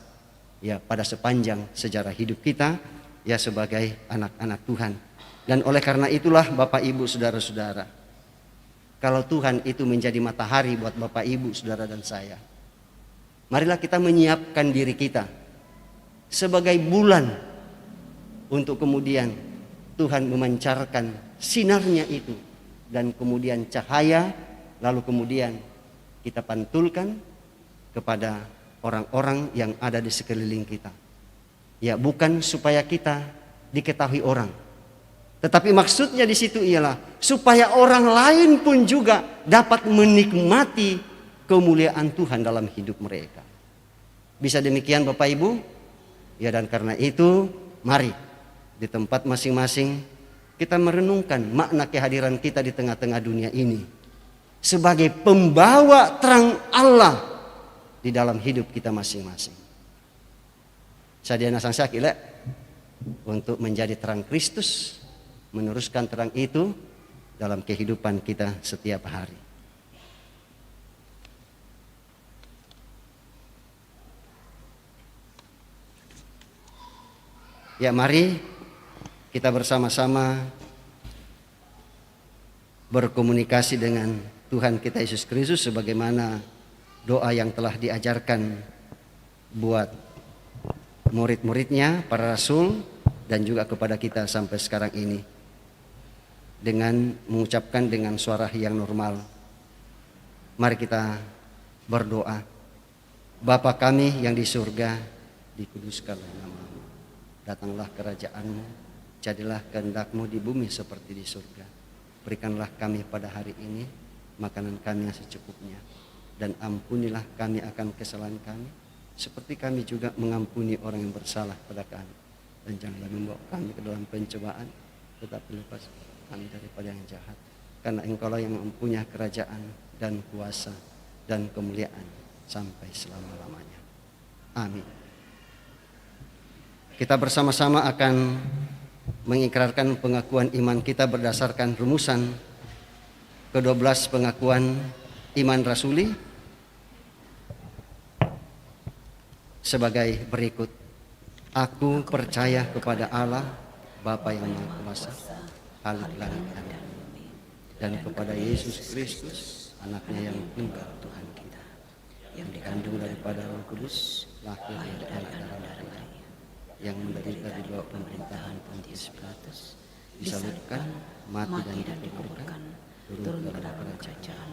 Ya, pada sepanjang sejarah hidup kita. Ya sebagai anak-anak Tuhan. Dan oleh karena itulah Bapak Ibu Saudara-saudara, kalau Tuhan itu menjadi matahari buat Bapak Ibu Saudara dan saya, marilah kita menyiapkan diri kita sebagai bulan untuk kemudian Tuhan memancarkan sinarnya itu dan kemudian cahaya, lalu kemudian kita pantulkan kepada orang-orang yang ada di sekeliling kita. Ya, bukan supaya kita diketahui orang. Tetapi maksudnya di situ ialah supaya orang lain pun juga dapat menikmati kemuliaan Tuhan dalam hidup mereka. Bisa demikian Bapak Ibu? Ya, dan karena itu mari di tempat masing-masing kita merenungkan makna kehadiran kita di tengah-tengah dunia ini sebagai pembawa terang Allah di dalam hidup kita masing-masing. Sadiana sang sakile untuk menjadi terang Kristus, meneruskan terang itu dalam kehidupan kita setiap hari. Ya, mari kita bersama-sama berkomunikasi dengan Tuhan kita Yesus Kristus sebagaimana doa yang telah diajarkan buat murid-muridnya, para rasul, dan juga kepada kita sampai sekarang ini. Dengan mengucapkan dengan suara yang normal. Mari kita berdoa. Bapa kami yang di surga, dikuduskanlah nama-Mu. Datanglah kerajaan-Mu, jadilah kehendak-Mu di bumi seperti di surga. Berikanlah kami pada hari ini makanan kami yang secukupnya. Dan ampunilah kami akan kesalahan kami, seperti kami juga mengampuni orang yang bersalah pada kami. Dan janganlah membawa kami ke dalam pencobaan, tetapi lepas kami daripada yang jahat. Karena Engkaulah yang mempunyai kerajaan dan kuasa dan kemuliaan sampai selama-lamanya. Amin. Kita bersama-sama akan mengikrarkan pengakuan iman kita berdasarkan rumusan ke-12 pengakuan iman rasuli sebagai berikut. Aku percaya kepada Allah Bapa yang Maha Kuasa, Khalik langit dan bumi, dan kepada Yesus Kristus, anaknya yang tunggal Tuhan kita, yang dikandung daripada Roh Kudus, lahir dari darah Maria, yang menderita di bawah pemerintahan Pontius Pilatus, disalibkan, mati dan dikuburkan, turun ke dalam kerajaan,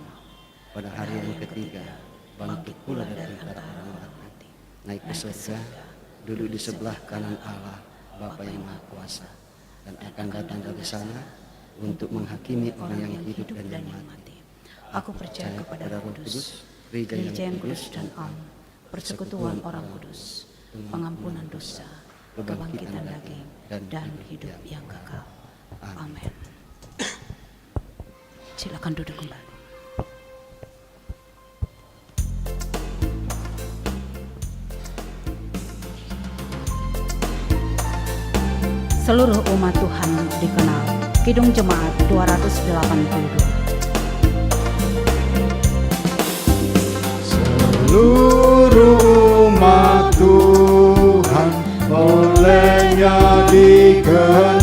pada hari yang ketiga bangkit pula dari antara orang mati, naik ke surga, duduk di sebelah kanan Allah Bapa yang Maha Kuasa, dan akan datang dari sana untuk menghakimi orang yang hidup dan yang mati. Aku percaya kepada Roh Kudus, gereja yang kudus dan am, persekutuan orang kudus, pengampunan dosa, kebangkitan daging, dan hidup yang kekal. Amin. Silakan duduk kembali. seluruh umat Tuhan dikenal. Kidung Jemaat 282. Seluruh umat Tuhan olehnya dikenal,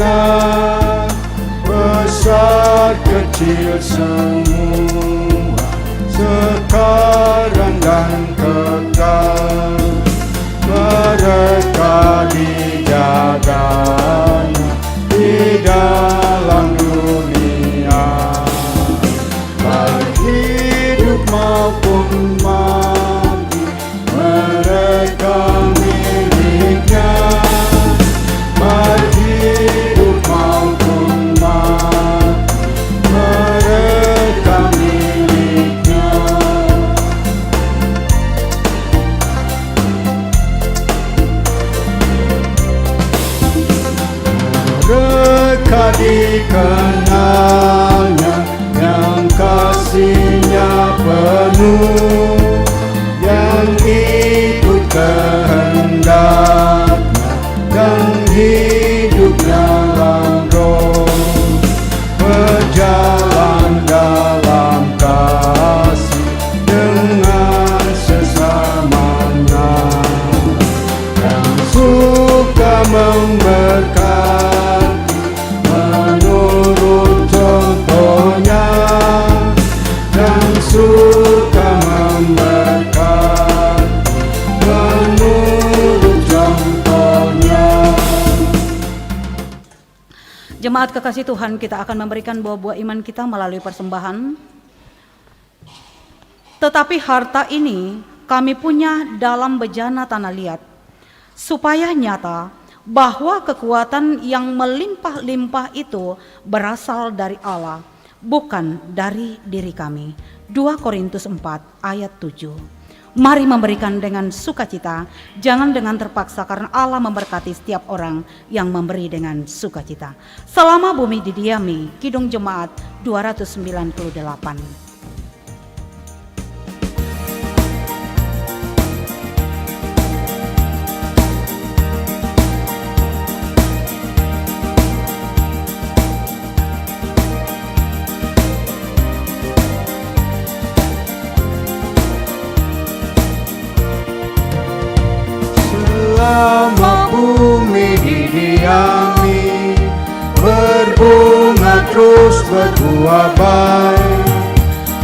besar kecil semua, sekarang dan kekal. Mereka dijaganya di dalam dunia, baik hidup maupun mati, mereka miliknya. Baik hidup maupun mati, mereka miliknya. Mereka dikenalnya yang kasihnya penuh, yang ikut kehendaknya dan hidup dalam roh, berjalan dalam kasih dengan sesamanya, yang suka memberkati menurut contohnya, dan suka memberkati menurut contohnya. Jemaat kekasih Tuhan, kita akan memberikan buah-buah iman kita melalui persembahan. Tetapi harta ini kami punya dalam bejana tanah liat, supaya nyata bahwa kekuatan yang melimpah-limpah itu berasal dari Allah, bukan dari diri kami. 2 Korintus 4 ayat 7. Mari memberikan dengan sukacita, jangan dengan terpaksa, karena Allah memberkati setiap orang yang memberi dengan sukacita. Selama bumi didiami, Kidung Jemaat 298. Selama bumi didiami, berbunga terus berbuah baik.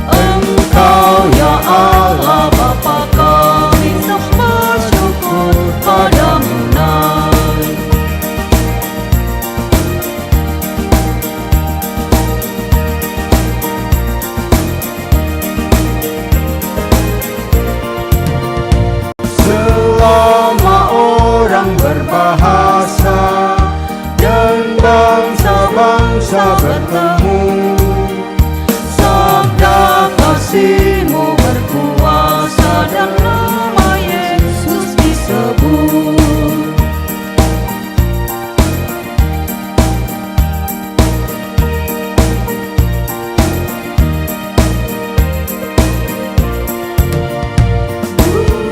Engkau ya Allah Bapa kami, sembah syukur padamu naik. Selama orang berbahasa dan bangsa-bangsa bertemu, sabda kasih-Mu berkuasa dan nama Yesus disebut.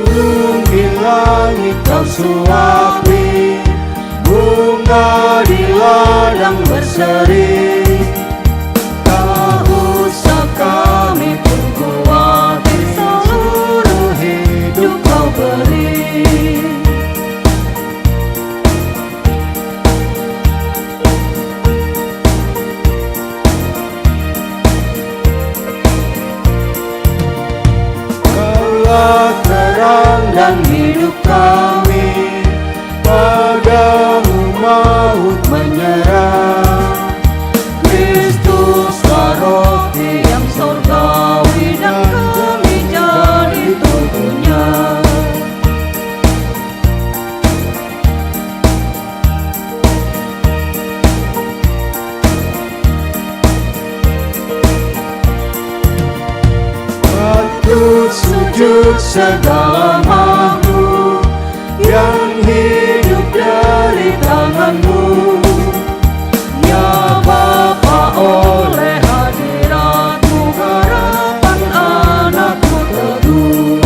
Gunung di langit Kau suapi, bunga di ladang berseri. Tak usah kami pun khawatir, seluruh hidup Kau beri. Kaulah terang dan hidup kami, padamu maut menyerah. Kristuslah roti yang surgawi dan kami jadi tubuhnya. Patut sujud segala makhluk yang hidup dari tangan-Mu. Ya Bapa, oleh hadirat-Mu harapan anak-Mu teguh.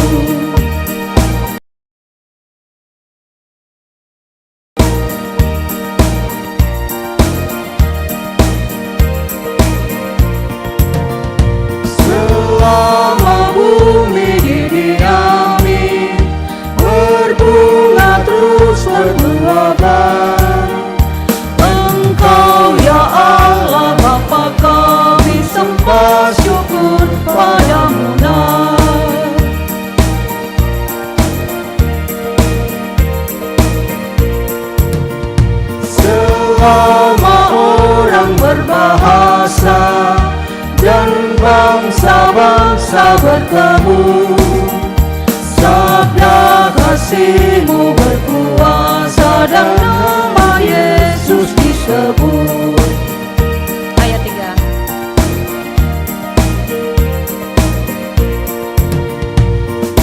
dan bangsa-bangsa bertemu. Sabda kasih-Mu berkuasa dan nama Yesus disebut. Ayat 3.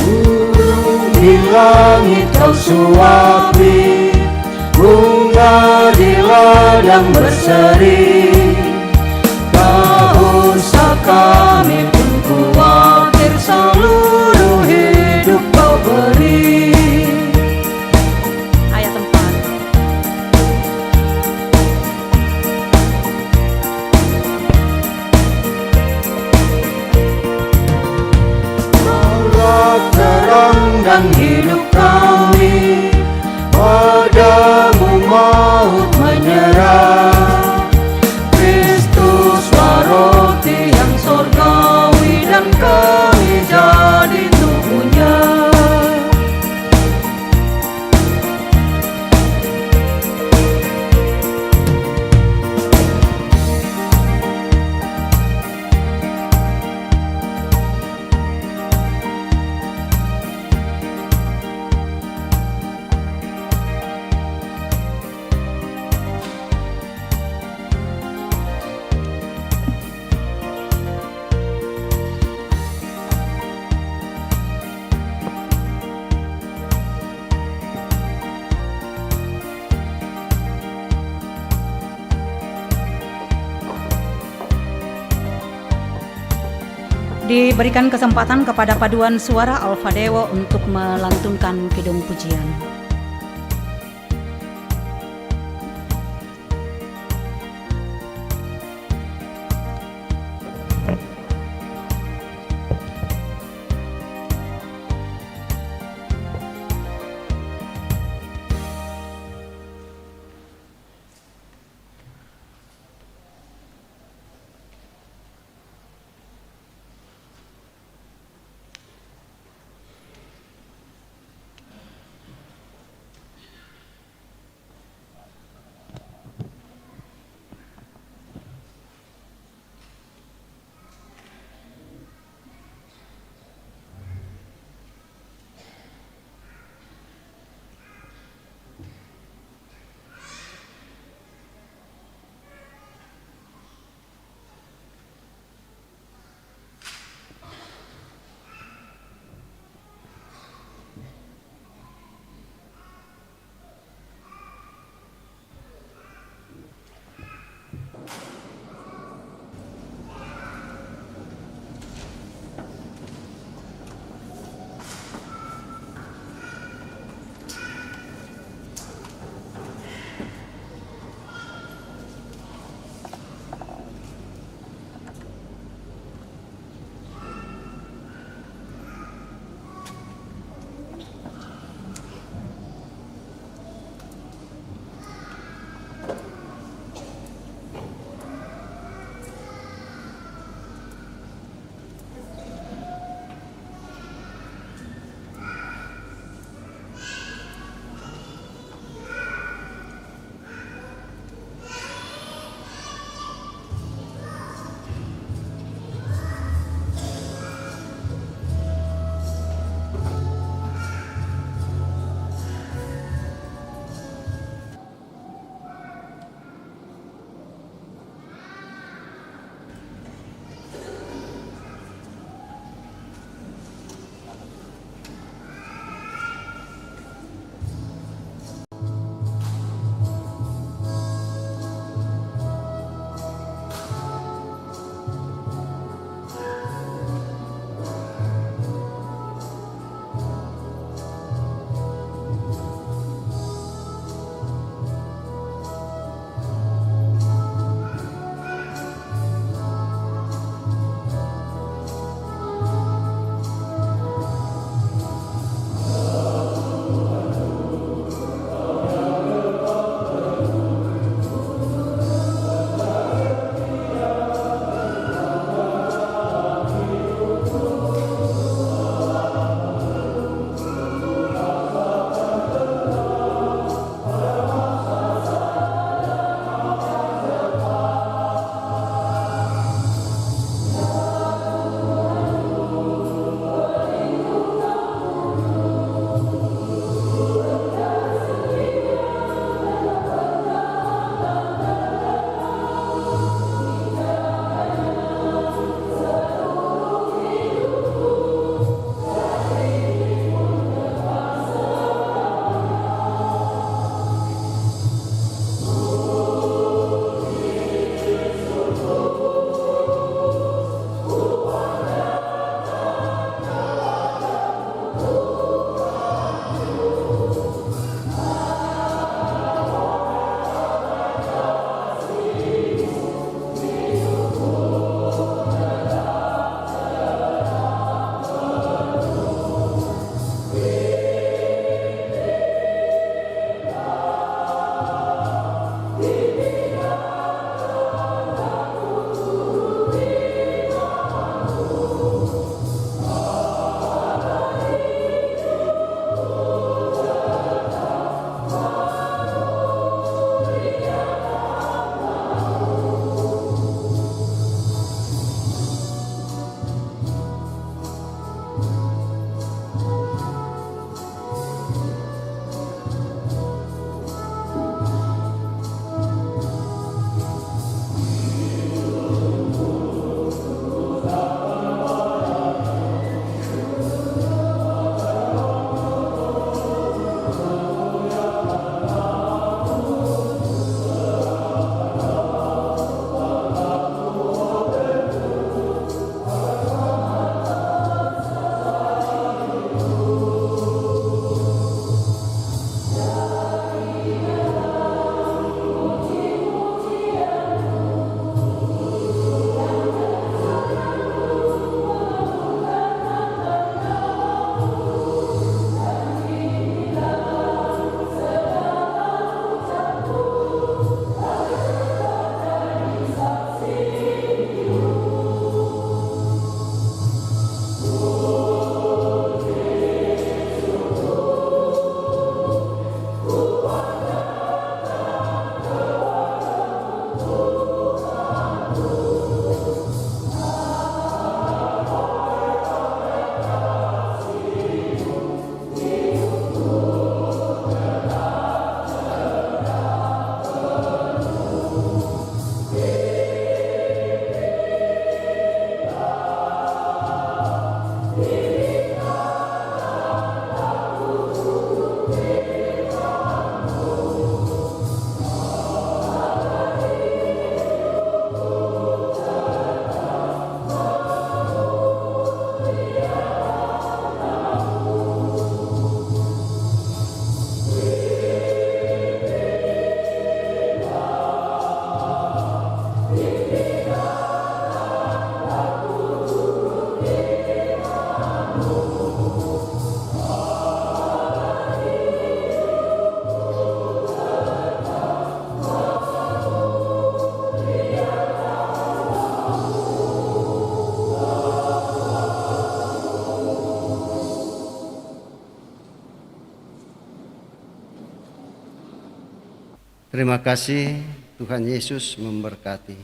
Burung di langit Kau suapi, bunga di ladang berseri. Tak usah kami pun khawatir, seluruh hidup Kau beri. Ayat 4. Kaulah terang dan hidup kami, padamu maut menyerah. Kristuslah roti yang surgawi dan kami jadi tubuhnya. Diberikan kesempatan kepada paduan suara Alfa Dewa untuk melantunkan kidung pujian. Terima kasih, Tuhan Yesus memberkati.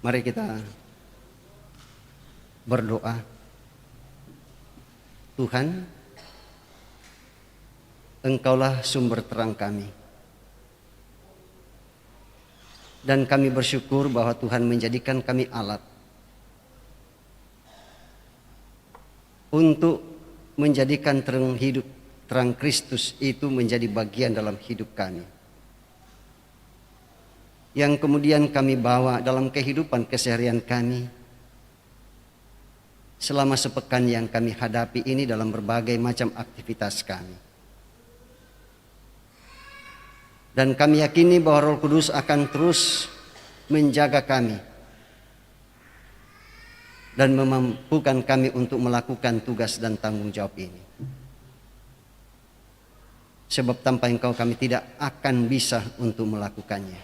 Mari kita berdoa. Tuhan, Engkaulah sumber terang kami. Dan kami bersyukur bahwa Tuhan menjadikan kami alat untuk menjadikan terang Kristus itu menjadi bagian dalam hidup kami, yang kemudian kami bawa dalam kehidupan keseharian kami selama sepekan yang kami hadapi ini dalam berbagai macam aktivitas kami. Dan kami yakini bahwa Roh Kudus akan terus menjaga kami dan memampukan kami untuk melakukan tugas dan tanggung jawab ini. Sebab tanpa Engkau kami tidak akan bisa untuk melakukannya.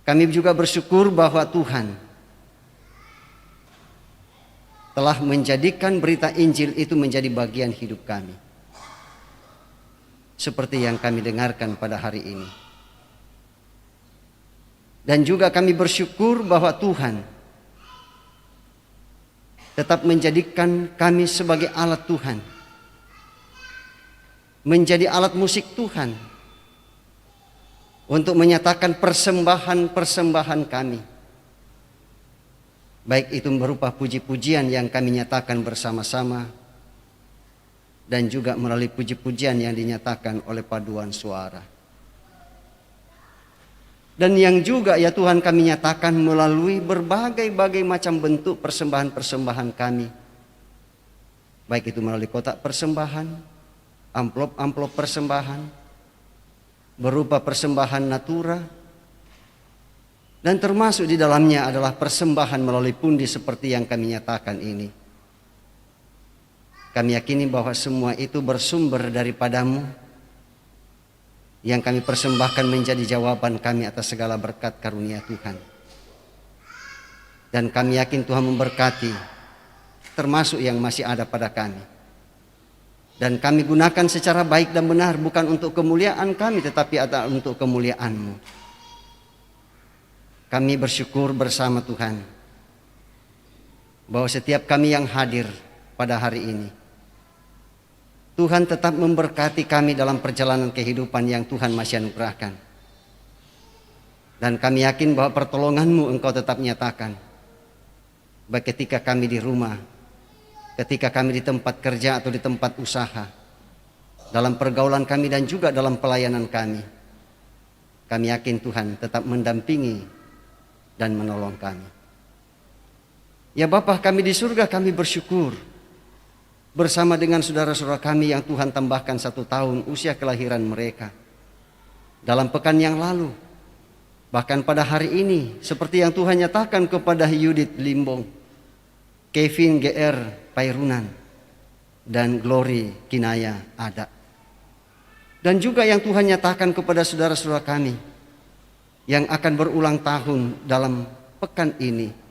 Kami juga bersyukur bahwa Tuhan telah menjadikan berita Injil itu menjadi bagian hidup kami, seperti yang kami dengarkan pada hari ini. Dan juga kami bersyukur bahwa Tuhan tetap menjadikan kami sebagai alat Tuhan, menjadi alat musik Tuhan, untuk menyatakan persembahan-persembahan kami. Baik itu berupa puji-pujian yang kami nyatakan bersama-sama, dan juga melalui puji-pujian yang dinyatakan oleh paduan suara. Dan yang juga ya Tuhan kami nyatakan melalui berbagai macam bentuk persembahan-persembahan kami. Baik itu melalui kotak persembahan, amplop-amplop persembahan, berupa persembahan natura, dan termasuk di dalamnya adalah persembahan melalui pundi seperti yang kami nyatakan ini. Kami yakini bahwa semua itu bersumber daripadamu, yang kami persembahkan menjadi jawaban kami atas segala berkat karunia Tuhan. Dan kami yakin Tuhan memberkati, termasuk yang masih ada pada kami. Dan kami gunakan secara baik dan benar, bukan untuk kemuliaan kami, tetapi adalah untuk kemuliaan-Mu. Kami bersyukur bersama Tuhan bahwa setiap kami yang hadir pada hari ini, Tuhan tetap memberkati kami dalam perjalanan kehidupan yang Tuhan masih anugerahkan. Dan kami yakin bahwa pertolongan-Mu Engkau tetap nyatakan, baik ketika kami di rumah, ketika kami di tempat kerja atau di tempat usaha, dalam pergaulan kami dan juga dalam pelayanan kami. Kami yakin Tuhan tetap mendampingi dan menolong kami. Ya Bapa kami di surga, kami bersyukur bersama dengan saudara-saudara kami yang Tuhan tambahkan 1 tahun usia kelahiran mereka dalam pekan yang lalu. Bahkan pada hari ini, seperti yang Tuhan nyatakan kepada Yudit Limbong, Kevin GR Pairunan, dan Glory Kinaya Ada. Dan juga yang Tuhan nyatakan kepada saudara-saudara kami yang akan berulang tahun dalam pekan ini.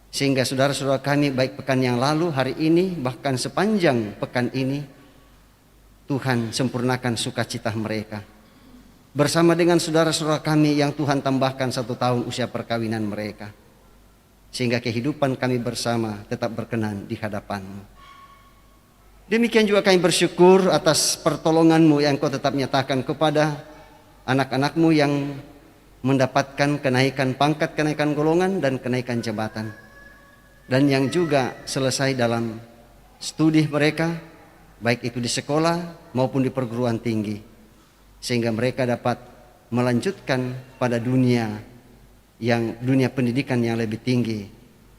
Sehingga saudara-saudara kami baik pekan yang lalu, hari ini, bahkan sepanjang pekan ini, Tuhan sempurnakan sukacita mereka. Bersama dengan saudara-saudara kami yang Tuhan tambahkan 1 tahun usia perkawinan mereka. Sehingga kehidupan kami bersama tetap berkenan di hadapan-Mu. Demikian juga kami bersyukur atas pertolongan-Mu yang Kau tetap nyatakan kepada anak-anak-Mu yang mendapatkan kenaikan pangkat, kenaikan golongan, dan kenaikan jabatan. Dan yang juga selesai dalam studi mereka, baik itu di sekolah maupun di perguruan tinggi. Sehingga mereka dapat melanjutkan pada dunia pendidikan yang lebih tinggi,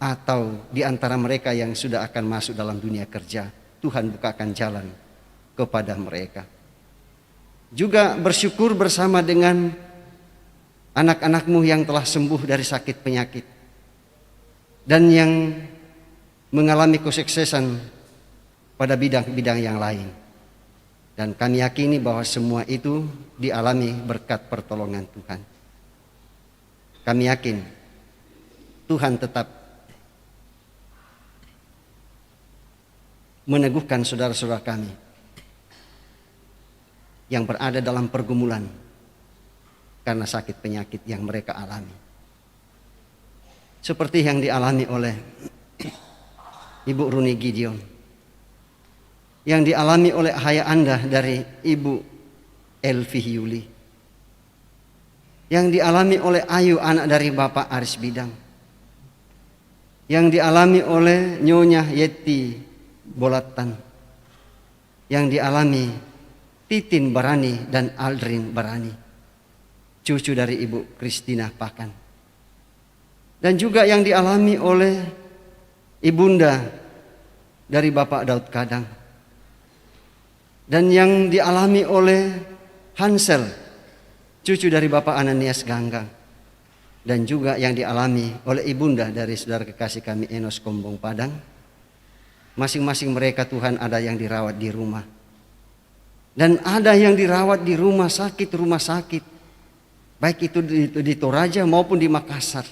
atau di antara mereka yang sudah akan masuk dalam dunia kerja, Tuhan bukakan jalan kepada mereka. Juga bersyukur bersama dengan anak-anak-Mu yang telah sembuh dari sakit penyakit dan yang mengalami kesuksesan pada bidang-bidang yang lain. Dan kami yakini bahwa semua itu dialami berkat pertolongan Tuhan. Kami yakin Tuhan tetap meneguhkan saudara-saudara kami yang berada dalam pergumulan karena sakit penyakit yang mereka alami. Seperti yang dialami oleh Ibu Runi Gideon, yang dialami oleh ayah Anda dari Ibu Elvi Yuli, yang dialami oleh Ayu anak dari Bapak Aris Bidang, yang dialami oleh Nyonya Yeti Bolatan, yang dialami Titin Barani dan Aldrin Barani, cucu dari Ibu Kristina Pakan, dan juga yang dialami oleh ibunda dari Bapak Daud Kadang, dan yang dialami oleh Hansel, cucu dari Bapak Ananias Ganggang, dan juga yang dialami oleh ibunda dari saudara kekasih kami Enos Kombong Padang. Masing-masing mereka Tuhan ada yang dirawat di rumah, dan ada yang dirawat di rumah sakit, baik itu di Toraja maupun di Makassar.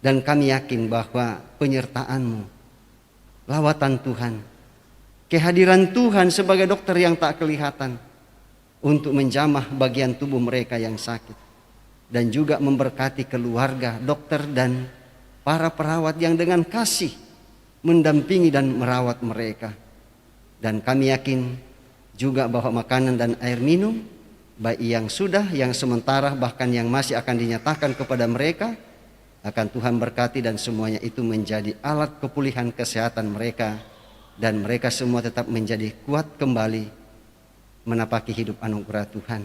Dan kami yakin bahwa penyertaan-Mu, lawatan Tuhan, kehadiran Tuhan sebagai dokter yang tak kelihatan untuk menjamah bagian tubuh mereka yang sakit, dan juga memberkati keluarga, dokter dan para perawat yang dengan kasih mendampingi dan merawat mereka. Dan kami yakin juga bahwa makanan dan air minum, baik yang sudah, yang sementara, bahkan yang masih akan dinyatakan kepada mereka, akan Tuhan berkati, dan semuanya itu menjadi alat kepulihan kesehatan mereka, dan mereka semua tetap menjadi kuat kembali menapaki hidup anugerah Tuhan.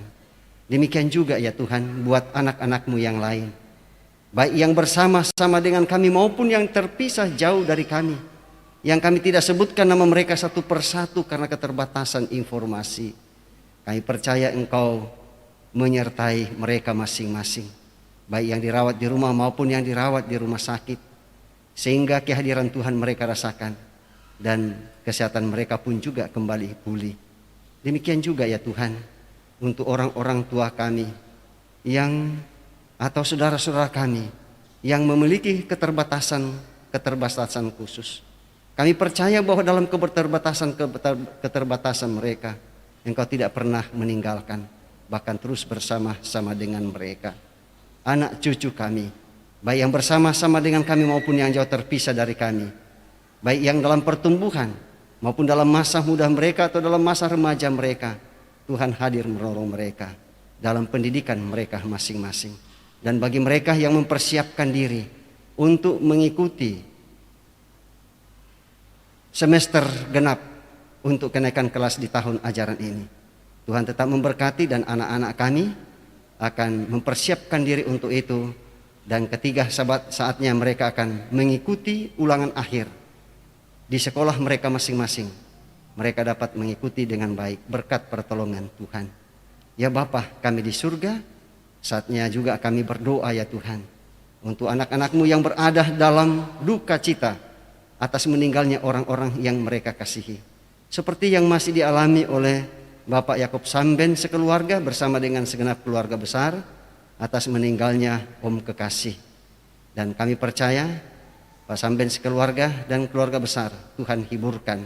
Demikian juga ya Tuhan buat anak-anak-Mu yang lain, baik yang bersama-sama dengan kami maupun yang terpisah jauh dari kami, yang kami tidak sebutkan nama mereka satu persatu karena keterbatasan informasi. Kami percaya Engkau menyertai mereka masing-masing, baik yang dirawat di rumah maupun yang dirawat di rumah sakit, sehingga kehadiran Tuhan mereka rasakan dan kesehatan mereka pun juga kembali pulih. Demikian juga ya Tuhan untuk orang-orang tua kami yang atau saudara-saudara kami yang memiliki keterbatasan khusus. Kami percaya bahwa dalam keterbatasan mereka, Engkau tidak pernah meninggalkan, bahkan terus bersama-sama dengan mereka. Anak cucu kami, baik yang bersama-sama dengan kami maupun yang jauh terpisah dari kami, baik yang dalam pertumbuhan maupun dalam masa muda mereka atau dalam masa remaja mereka, Tuhan hadir menolong mereka dalam pendidikan mereka masing-masing. Dan bagi mereka yang mempersiapkan diri untuk mengikuti semester genap untuk kenaikan kelas di tahun ajaran ini, Tuhan tetap memberkati, dan anak-anak kami akan mempersiapkan diri untuk itu. Dan ketiga saatnya mereka akan mengikuti ulangan akhir di sekolah mereka masing-masing. Mereka dapat mengikuti dengan baik berkat pertolongan Tuhan. Ya Bapa kami di surga, saatnya juga kami berdoa ya Tuhan untuk anak-anak-Mu yang berada dalam duka cita atas meninggalnya orang-orang yang mereka kasihi, seperti yang masih dialami oleh Bapak Yakob Samben sekeluarga bersama dengan segenap keluarga besar atas meninggalnya Om Kekasih. Dan kami percaya Pak Samben sekeluarga dan keluarga besar Tuhan hiburkan.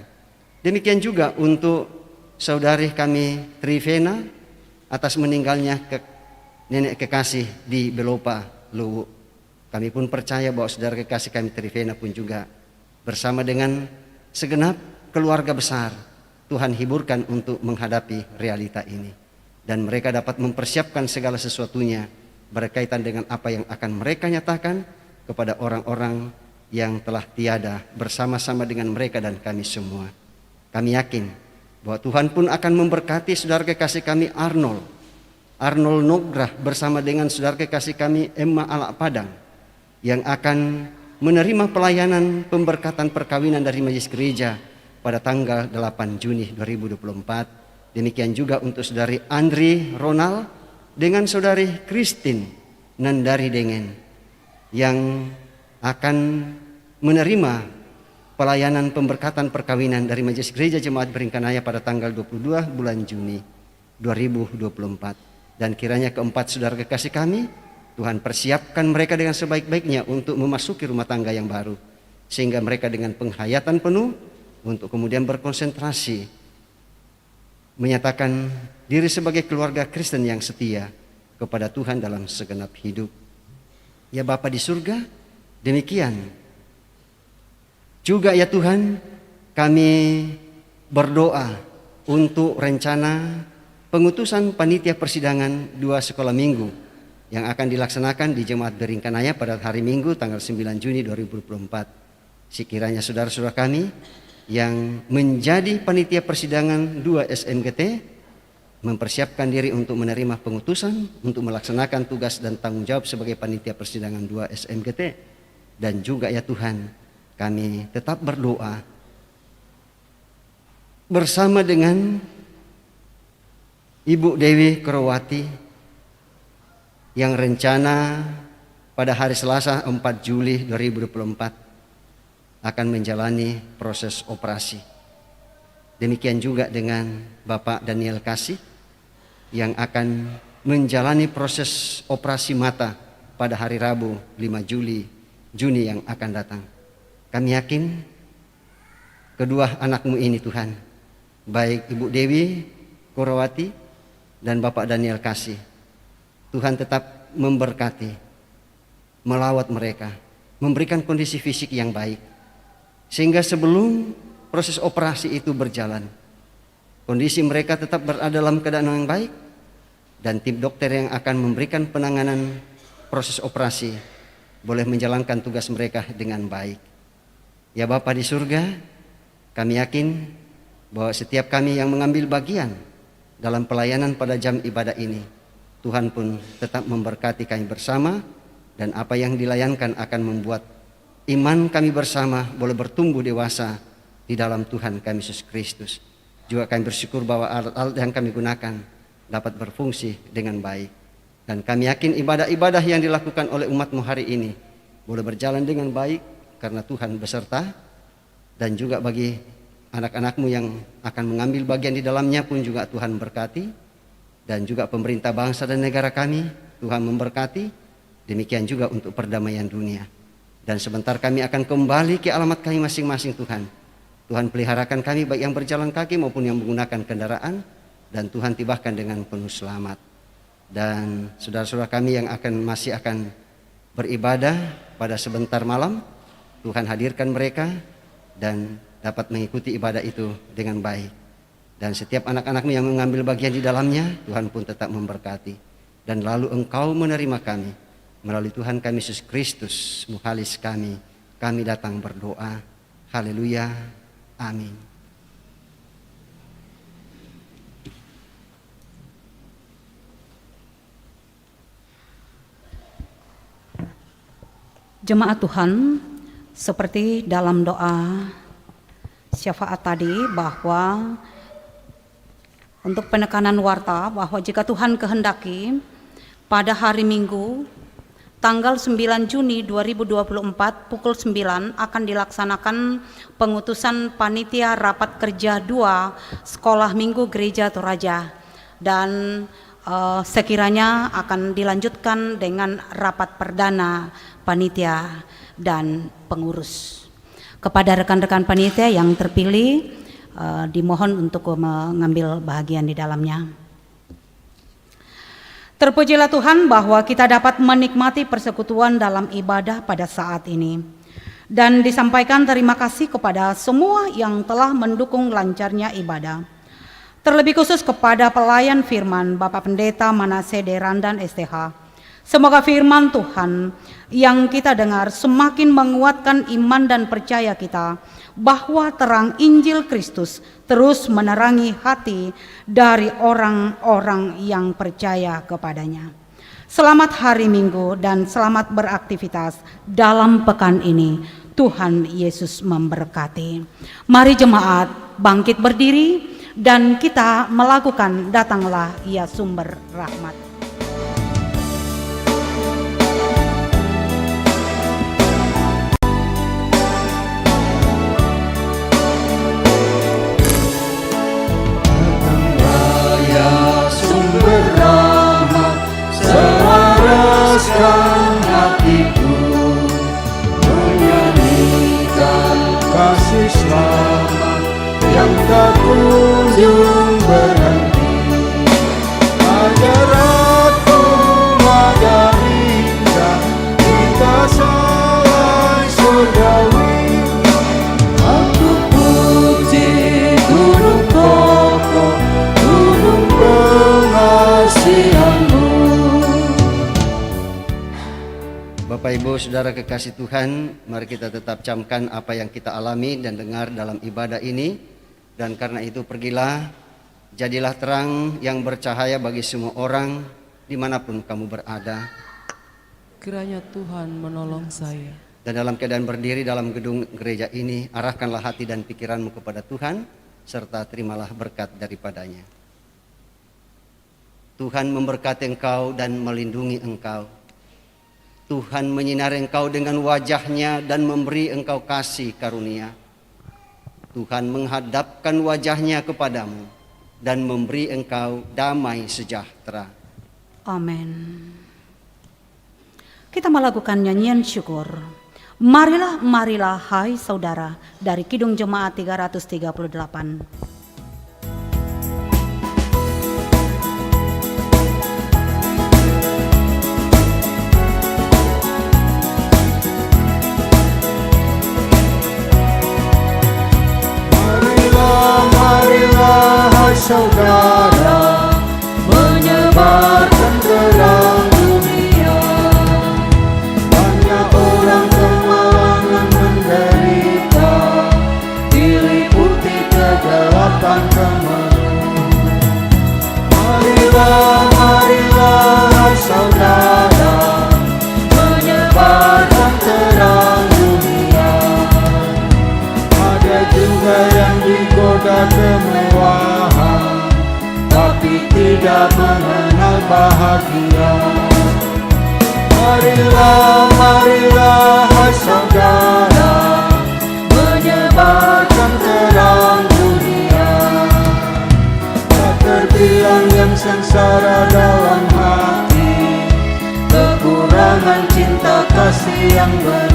Demikian juga untuk saudari kami Trivena atas meninggalnya nenek kekasih di Belopa, Luwu. Kami pun percaya bahwa saudara kekasih kami Trivena pun juga bersama dengan segenap keluarga besar Tuhan hiburkan untuk menghadapi realita ini. Dan mereka dapat mempersiapkan segala sesuatunya berkaitan dengan apa yang akan mereka nyatakan kepada orang-orang yang telah tiada bersama-sama dengan mereka dan kami semua. Kami yakin bahwa Tuhan pun akan memberkati saudara kekasih kami Arnold Nograh bersama dengan saudara kekasih kami Emma Alak Padang yang akan menerima pelayanan pemberkatan perkawinan dari Majelis Gereja pada tanggal 8 Juni 2024. Demikian juga untuk saudari Andri Ronald dengan saudari Christine Nandari Dengan yang akan menerima pelayanan pemberkatan perkawinan dari Majelis Gereja Jemaat Beringkanaya pada tanggal 22 bulan Juni 2024. Dan kiranya keempat saudara kekasih kami, Tuhan persiapkan mereka dengan sebaik-baiknya untuk memasuki rumah tangga yang baru, sehingga mereka dengan penghayatan penuh untuk kemudian berkonsentrasi menyatakan diri sebagai keluarga Kristen yang setia kepada Tuhan dalam segenap hidup. Ya Bapa di surga, demikian juga ya Tuhan, kami berdoa untuk rencana pengutusan panitia persidangan 2 sekolah minggu yang akan dilaksanakan di Jemaat Beringkanaya pada hari Minggu tanggal 9 Juni 2024. Sekiranya saudara-saudara kami yang menjadi panitia persidangan 2 SMGT mempersiapkan diri untuk menerima pengutusan untuk melaksanakan tugas dan tanggung jawab sebagai panitia persidangan 2 SMGT. Dan juga ya Tuhan, kami tetap berdoa bersama dengan Ibu Dewi Korowati yang rencana pada hari Selasa 4 Juli 2024 akan menjalani proses operasi. Demikian juga dengan Bapak Daniel Kasih yang akan menjalani proses operasi mata pada hari Rabu 5 Juni yang akan datang. Kami yakin kedua anakmu ini Tuhan, baik Ibu Dewi Korowati dan Bapak Daniel Kasih, Tuhan tetap memberkati, melawat mereka, memberikan kondisi fisik yang baik, sehingga sebelum proses operasi itu berjalan, kondisi mereka tetap berada dalam keadaan yang baik, dan tim dokter yang akan memberikan penanganan proses operasi boleh menjalankan tugas mereka dengan baik. Ya Bapa di surga, kami yakin bahwa setiap kami yang mengambil bagian dalam pelayanan pada jam ibadah ini, Tuhan pun tetap memberkati kami bersama, dan apa yang dilayankan akan membuat iman kami bersama boleh bertumbuh dewasa di dalam Tuhan kami Yesus Kristus. Juga kami bersyukur bahwa alat-alat yang kami gunakan dapat berfungsi dengan baik. Dan kami yakin ibadah-ibadah yang dilakukan oleh umat-Mu hari ini boleh berjalan dengan baik karena Tuhan beserta. Dan juga bagi anak-anak-Mu yang akan mengambil bagian di dalamnya pun juga Tuhan berkati. Dan juga pemerintah bangsa dan negara kami, Tuhan memberkati. Demikian juga untuk perdamaian dunia. Dan sebentar kami akan kembali ke alamat kami masing-masing Tuhan. Tuhan peliharakan kami baik yang berjalan kaki maupun yang menggunakan kendaraan. Dan Tuhan tibahkan dengan penuh selamat. Dan saudara-saudara kami yang masih akan beribadah pada sebentar malam, Tuhan hadirkan mereka dan dapat mengikuti ibadah itu dengan baik. Dan setiap anak-anak-Mu yang mengambil bagian di dalamnya, Tuhan pun tetap memberkati. Dan lalu Engkau menerima kami melalui Tuhan kami Yesus Kristus, Muhalis kami datang berdoa. Haleluya, amin. Jemaat Tuhan, seperti dalam doa syafaat tadi, bahwa untuk penekanan warta bahwa jika Tuhan kehendaki pada hari Minggu tanggal 9 Juni 2024 pukul 9 akan dilaksanakan pengutusan panitia rapat kerja 2 Sekolah Minggu Gereja Toraja, dan sekiranya akan dilanjutkan dengan rapat perdana panitia dan pengurus. Kepada rekan-rekan panitia yang terpilih, dimohon untuk mengambil bahagian di dalamnya. Terpujilah Tuhan bahwa kita dapat menikmati persekutuan dalam ibadah pada saat ini. Dan disampaikan terima kasih kepada semua yang telah mendukung lancarnya ibadah. Terlebih khusus kepada pelayan firman Bapak Pendeta Manase Derandan STH. Semoga firman Tuhan yang kita dengar semakin menguatkan iman dan percaya kita bahwa terang Injil Kristus terus menerangi hati dari orang-orang yang percaya kepadanya. Selamat hari Minggu dan selamat beraktivitas dalam pekan ini. Tuhan Yesus memberkati. Mari jemaat bangkit berdiri dan kita melakukan datanglah ya sumber rahmat. Bapak Ibu Saudara kekasih Tuhan, mari kita tetap camkan apa yang kita alami dan dengar dalam ibadah ini. Dan karena itu pergilah, jadilah terang yang bercahaya bagi semua orang dimanapun kamu berada. Kiranya Tuhan menolong saya. Dan dalam keadaan berdiri dalam gedung gereja ini, arahkanlah hati dan pikiranmu kepada Tuhan, serta terimalah berkat daripadanya. Tuhan memberkati engkau dan melindungi engkau. Tuhan menyinari engkau dengan wajah-Nya dan memberi engkau kasih karunia. Tuhan menghadapkan wajah-Nya kepadamu dan memberi engkau damai sejahtera. Amin. Kita melakukan nyanyian syukur. Marilah, marilah hai saudara, dari Kidung Jemaat 338. Saudara, menyebarkan terang dunia. Banyak orang kemalangan menderita, diliputi kegelapan kemelut. Marilah, marilah saudara, menyebarkan terang dunia. Ada juga yang digoda kemewahan, tapi tidak mengenal bahagia. Marilah, marilah hai saudara, menyebarkan terang dunia. Tak terbilang yang sengsara dalam hati, kekurangan cinta kasih yang benar.